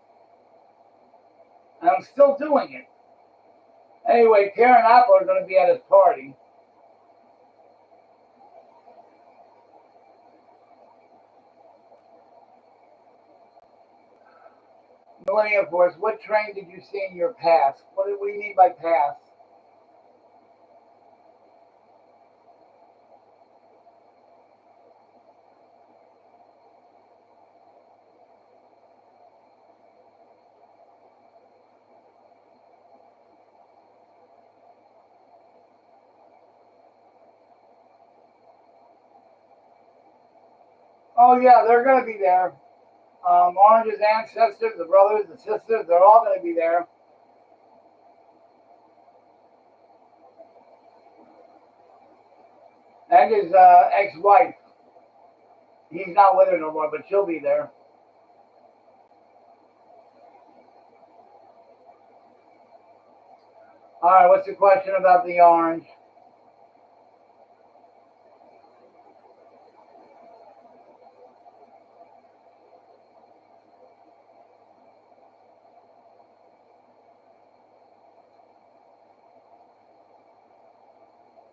And I'm still doing it. Anyway, Pear and Apple are going to be at his party. Millenniumforce, what train did you see in your past? What do you mean by past? Oh, yeah, they're going to be there. Orange's ancestors, the brothers, the sisters, they're all going to be there. And his ex-wife. He's not with her no more, but she'll be there. All right, what's the question about the Orange?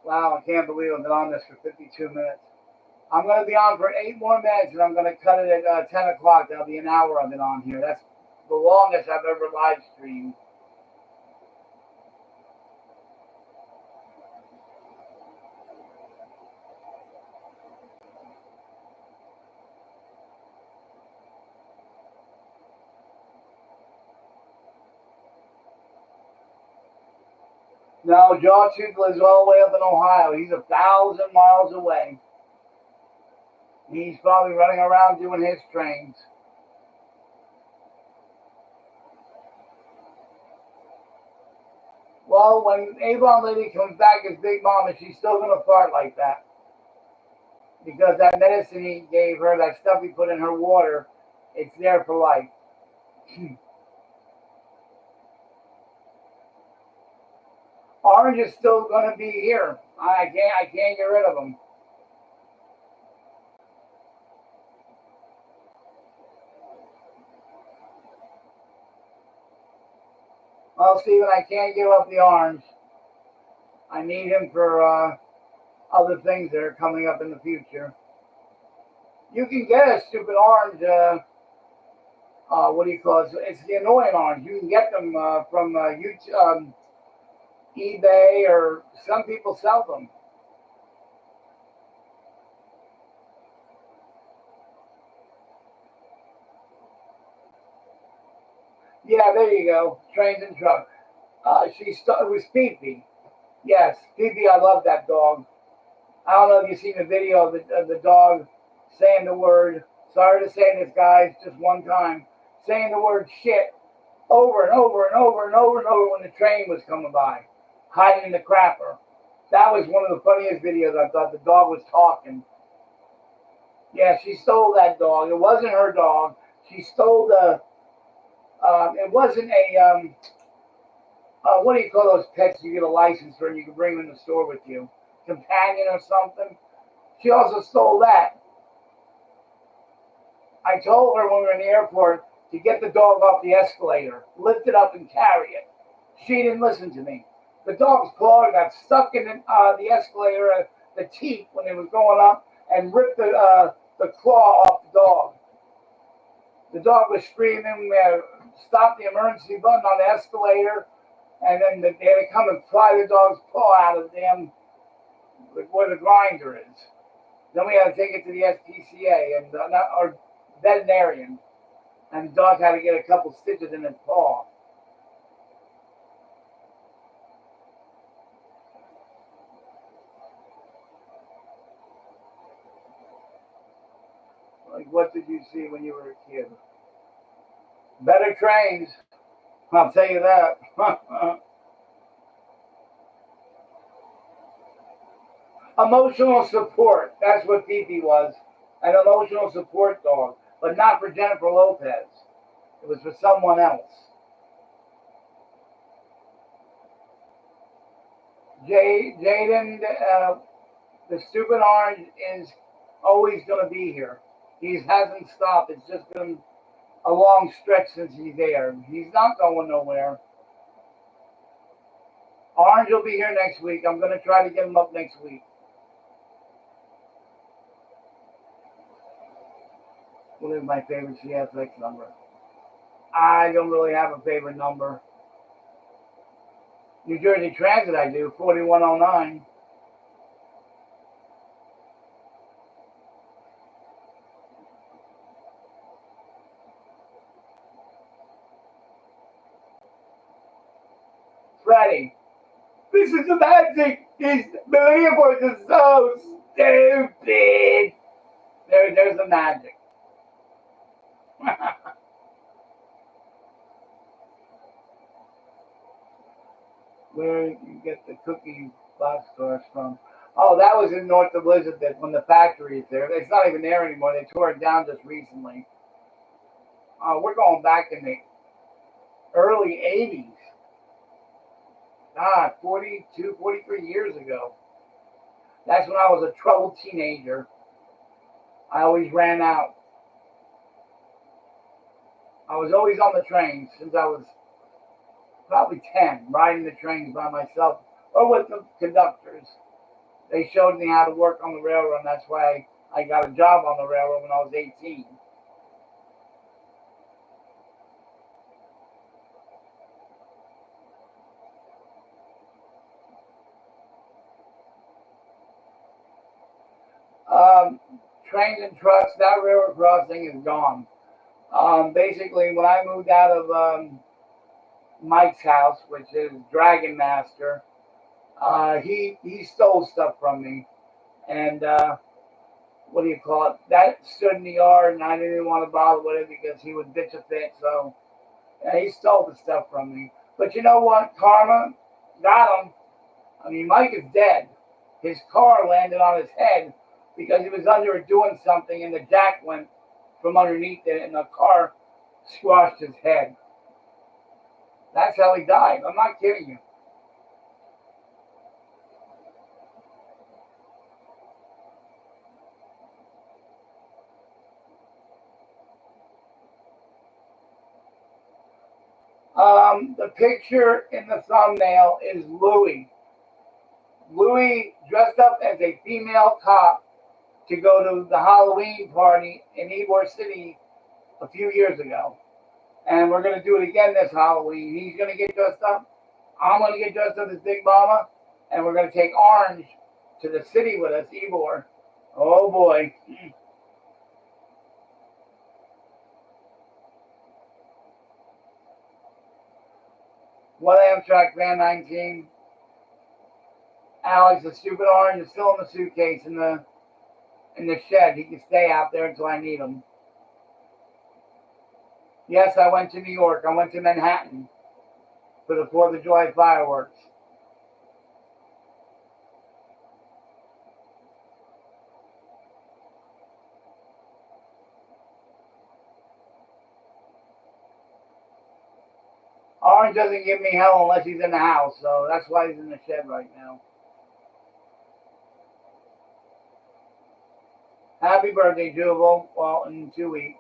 Wow, I can't believe I've been on this for 52 minutes. I'm going to be on for 8 more minutes, and I'm going to cut it at 10 o'clock. That'll be an hour I've been on here. That's the longest I've ever live streamed. No, Jawtooth lives all the way up in Ohio. He's 1,000 miles away. He's probably running around doing his trains. Well, when Avon Lady comes back as Big Mama, she's still going to fart like that. Because that medicine he gave her, that stuff he put in her water, it's there for life. Orange is still going to be here. I can't get rid of him. Well, Steven, I can't give up the Orange. I need him for other things that are coming up in the future. You can get a stupid Orange. What do you call it? It's the annoying Orange. You can get them from YouTube, eBay, or some people sell them. Yeah, there you go. Trains and trucks. It was Pee-Pee. Yes, Pee-Pee, I love that dog. I don't know if you've seen the video of the dog saying the word, sorry to say this, guys, just one time, saying the word shit over and over and over and over and over when the train was coming by, hiding in the crapper. That was one of the funniest videos. I thought the dog was talking. Yeah, she stole that dog. It wasn't her dog. She stole the, it wasn't a, what do you call those pets you get a license for and you can bring them in the store with you? Companion or something. She also stole that. I told her when we were in the airport to get the dog off the escalator, lift it up and carry it. She didn't listen to me. The dog's claw got stuck in the escalator, the teeth when it was going up, and ripped the claw off the dog. The dog was screaming. We had to stop the emergency button on the escalator, and then they had to come and pry the dog's paw out of the damn where the grinder is. Then we had to take it to the SPCA or veterinarian, and the dog had to get a couple stitches in its paw. Like, what did you see when you were a kid? Better trains, I'll tell you that. Emotional support. That's what Fifi was. An emotional support dog. But not for Jennifer Lopez. It was for someone else. Jaden, the stupid orange is always going to be here. He hasn't stopped. It's just been a long stretch since he's there. He's not going nowhere. Orange will be here next week. I'm going to try to get him up next week. What is my favorite CSX number? I don't really have a favorite number. New Jersey Transit I do, 4109. Freddie, this is the magic. These Millenniumforce is so stupid. There's the magic. Where you get the cookie box stores from. Oh, that was in North Elizabeth when the factory is there. It's not even there anymore. They tore it down just recently. We're going back in the early 80s. God, 42, 43 years ago. That's when I was a troubled teenager. I always ran out. I was always on the train since I was probably 10, riding the trains by myself or with the conductors. They showed me how to work on the railroad, and that's why I got a job on the railroad when I was 18. Trains and trucks, that railroad crossing is gone. Basically, when I moved out of Mike's house, which is Dragon Master, he stole stuff from me. And what do you call it? That stood in the yard, and I didn't even want to bother with it because he would bitch a fit. So yeah, he stole the stuff from me. But you know what? Karma got him. I mean, Mike is dead. His car landed on his head because he was under it doing something, and the jack went from underneath it, and the car squashed his head. That's how he died. I'm not kidding you. The picture in the thumbnail is Louie. Louie dressed up as a female cop to go to the Halloween party in Ybor City a few years ago. And we're going to do it again this Halloween. He's going to get dressed up. I'm going to get dressed up as Big Mama. And we're going to take Orange to the city with us, Ybor. Oh, boy. What Amtrak Van 19? Alex, the stupid Orange is still in the suitcase in the shed. He can stay out there until I need him. Yes, I went to New York. I went to Manhattan for the 4th of July fireworks. Orange doesn't give me hell unless he's in the house, so that's why he's in the shed right now. Happy birthday, Jubal. Well, in 2 weeks.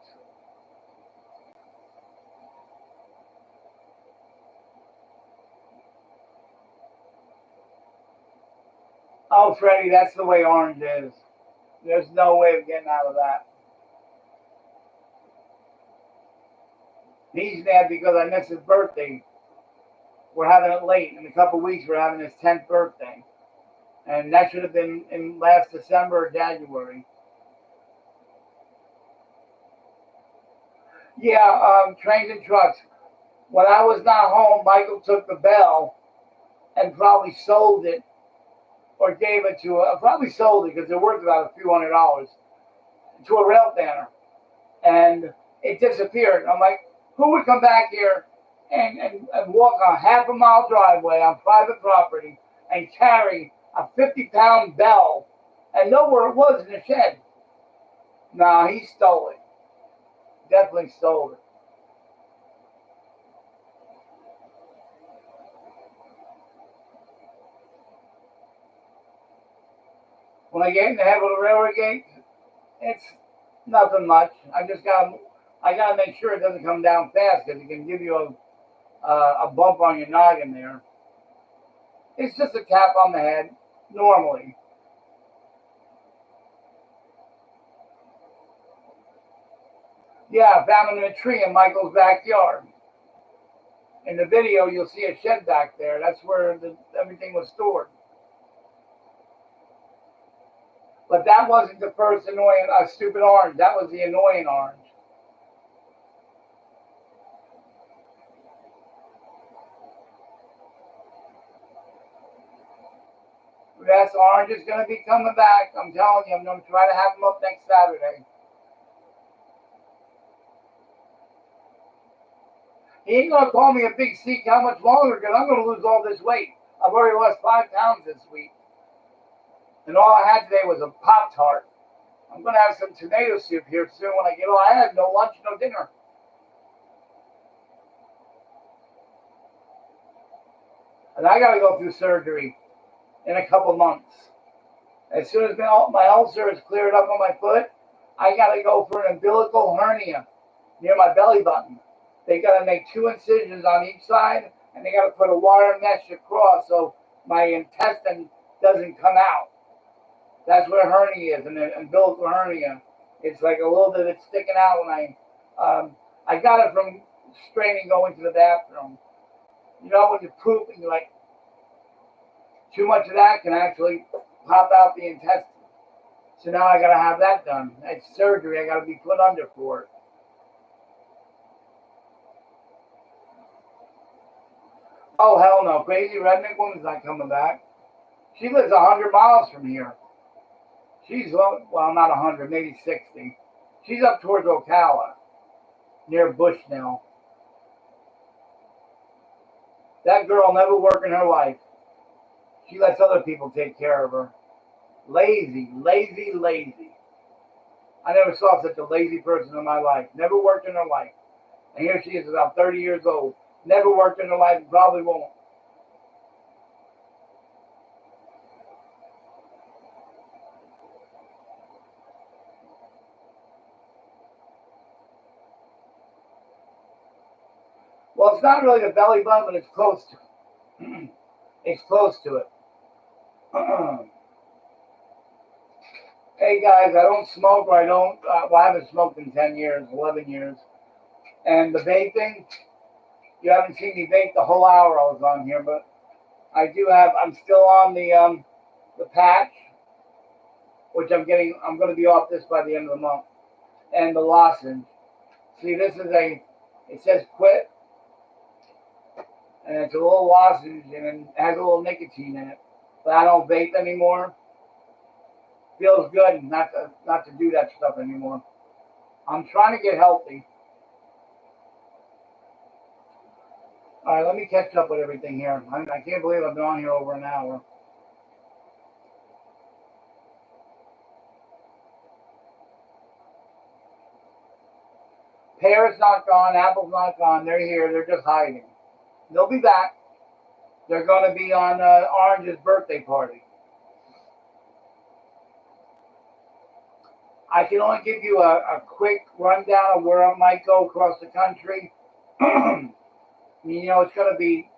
Oh, Freddie, that's the way Orange is. There's no way of getting out of that. He's mad because I missed his birthday. We're having it late. In a couple of weeks, we're having his 10th birthday. And that should have been in last December or January. Yeah, trains and trucks. When I was not home, Michael took the bell and probably sold it or gave it to probably sold it because they're worth about a few $100 to a rail tanner. And it disappeared. I'm like, who would come back here and walk a half a mile driveway on private property and carry a 50-pound bell and know where it was in the shed. No, he stole it. Definitely stole it. When I get in the head of the railroad gate, it's nothing much. I gotta make sure it doesn't come down fast because it can give you a bump on your noggin there. It's just a tap on the head, normally. Yeah, I found him in a tree in Michael's backyard. In the video, you'll see a shed back there. That's where everything was stored. But that wasn't the first annoying, stupid orange. That was the annoying orange. Yes, Orange is going to be coming back. I'm telling you, I'm going to try to have him up next Saturday. He ain't going to call me a big C how much longer because I'm going to lose all this weight. I've already lost 5 pounds this week. And all I had today was a Pop-Tart. I'm going to have some tomato soup here soon when I get home. I had no lunch, no dinner. And I got to go through surgery in a couple months. As soon as my ulcer is cleared up on my foot, I got to go for an umbilical hernia near my belly button. They got to make 2 incisions on each side, and they got to put a wire mesh across so my intestine doesn't come out. That's what a hernia is, an umbilical hernia. It's like a little bit of it sticking out when I got it from straining going to the bathroom. You know, when you poop and you're like, too much of that can actually pop out the intestine. So now I got to have that done. It's surgery. I got to be put under for it. Oh, hell no. Crazy redneck woman's not coming back. She lives 100 miles from here. She's, well, not 100, maybe 60. She's up towards Ocala, near Bushnell. That girl never worked in her life. She lets other people take care of her. Lazy, lazy, lazy. I never saw such a lazy person in my life. Never worked in her life. And here she is about 30 years old. Never worked in her life, probably won't. Well, it's not really the belly button, but it's close to it. It's close to it. Hey guys, I don't smoke, or I haven't smoked in 10 years, 11 years. And the vaping, you haven't seen me vape the whole hour I was on here, but I'm still on the patch, which I'm going to be off this by the end of the month. And the lozenge. See, it says quit, and it's a little lozenge, and it has a little nicotine in it. But I don't vape anymore. Feels good not to do that stuff anymore. I'm trying to get healthy. All right, let me catch up with everything here. I can't believe I've been on here over an hour. Pear's not gone, apple's not gone. They're here. They're just hiding. They'll be back. They're going to be on Orange's birthday party. I can only give you a quick rundown of where I might go across the country. You know, it's going to be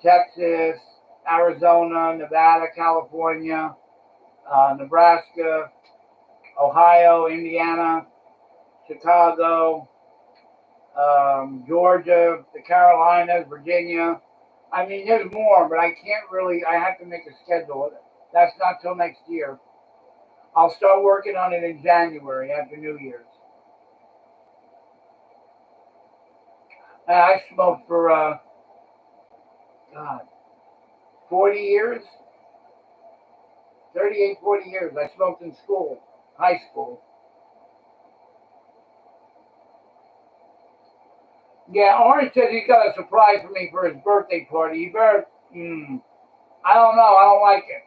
Texas, Arizona, Nevada, California, Nebraska, Ohio, Indiana, Chicago, Georgia, the Carolinas, Virginia. I mean, there's more, but I have to make a schedule. That's not till next year. I'll start working on it in January after New Year's. I smoked for, 40 years. 38, 40 years. I smoked in school, high school. Yeah, Orange says he's got a surprise for me for his birthday party. You better, I don't know. I don't like it.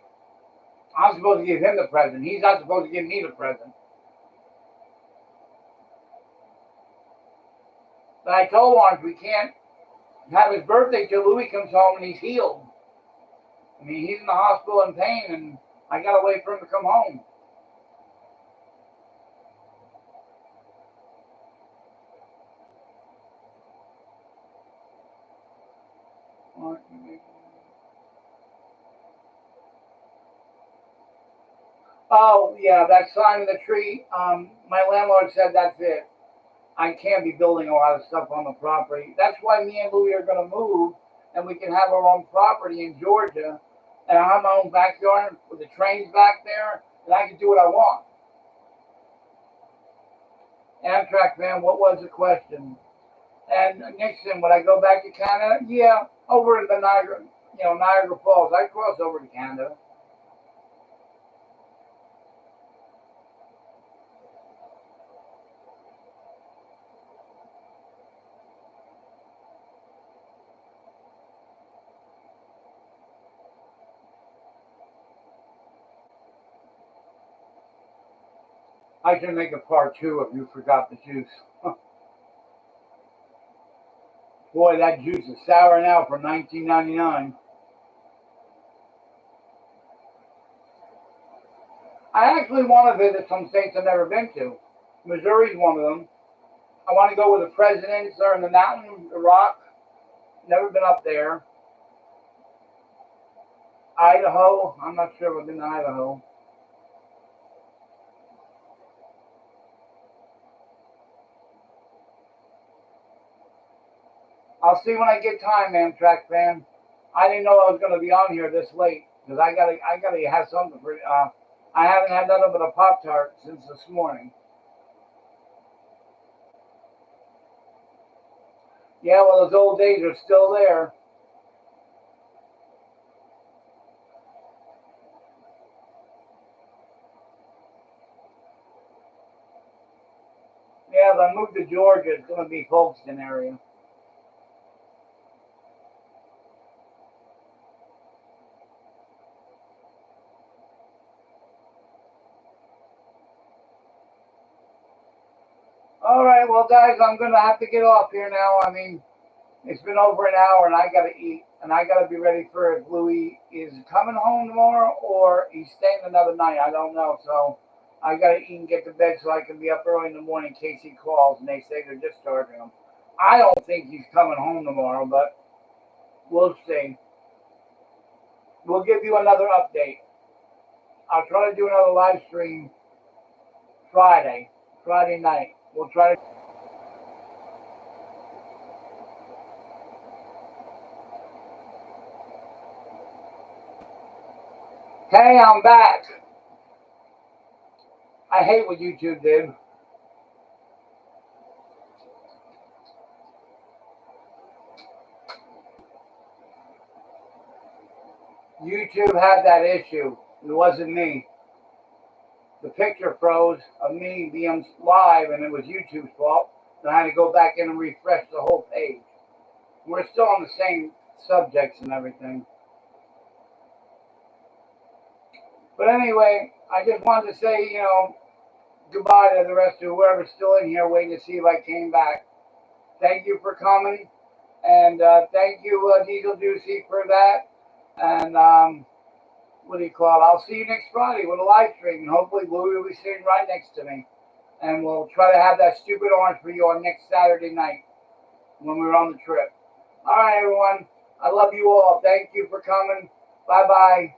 I'm supposed to give him the present. He's not supposed to give me the present. But I told Orange we can't have his birthday till Louis comes home and he's healed. I mean, he's in the hospital in pain, and I gotta wait for him to come home. Oh, yeah, that sign in the tree. My landlord said that's it. I can't be building a lot of stuff on the property. That's why me and Louie are going to move, and we can have our own property in Georgia. And I have my own backyard with the trains back there, and I can do what I want. Amtrak man, what was the question? And Nixon, would I go back to Canada? Yeah, over in the Niagara, Niagara Falls. I cross over to Canada. I should make a part two if you forgot the juice. Boy, that juice is sour now from 1999. I actually want to visit some states I've never been to. Missouri's one of them. I want to go where the presidents are in the mountain, the rock. Never been up there. Idaho. I'm not sure if I've been to Idaho. I'll see when I get time, Amtrak fan. I didn't know I was going to be on here this late because I gotta have something for. I haven't had nothing but a Pop-Tart since this morning. Yeah, well, those old days are still there. Yeah, if I move to Georgia, it's going to be Folkestone area. All right, well, guys, I'm going to have to get off here now. I mean, it's been over an hour, and I got to eat, and I got to be ready for if Louis is coming home tomorrow or he's staying another night. I don't know, so I got to eat and get to bed so I can be up early in the morning in case he calls and they say they're discharging him. I don't think he's coming home tomorrow, but we'll see. We'll give you another update. I'll try to do another live stream Friday night. We'll try to. Hey, I'm back. I hate what YouTube did. YouTube had that issue. It wasn't me. The picture froze of me being live, and it was YouTube's fault. And I had to go back in and refresh the whole page. We're still on the same subjects and everything. But anyway, I just wanted to say, goodbye to the rest of whoever's still in here waiting to see if I came back. Thank you for coming. And thank you, Diesel Juicy, for that. And what do you call it? I'll see you next Friday with a live stream. And hopefully Louie will be sitting right next to me. And we'll try to have that stupid orange for you on next Saturday night when we're on the trip. All right, everyone. I love you all. Thank you for coming. Bye-bye.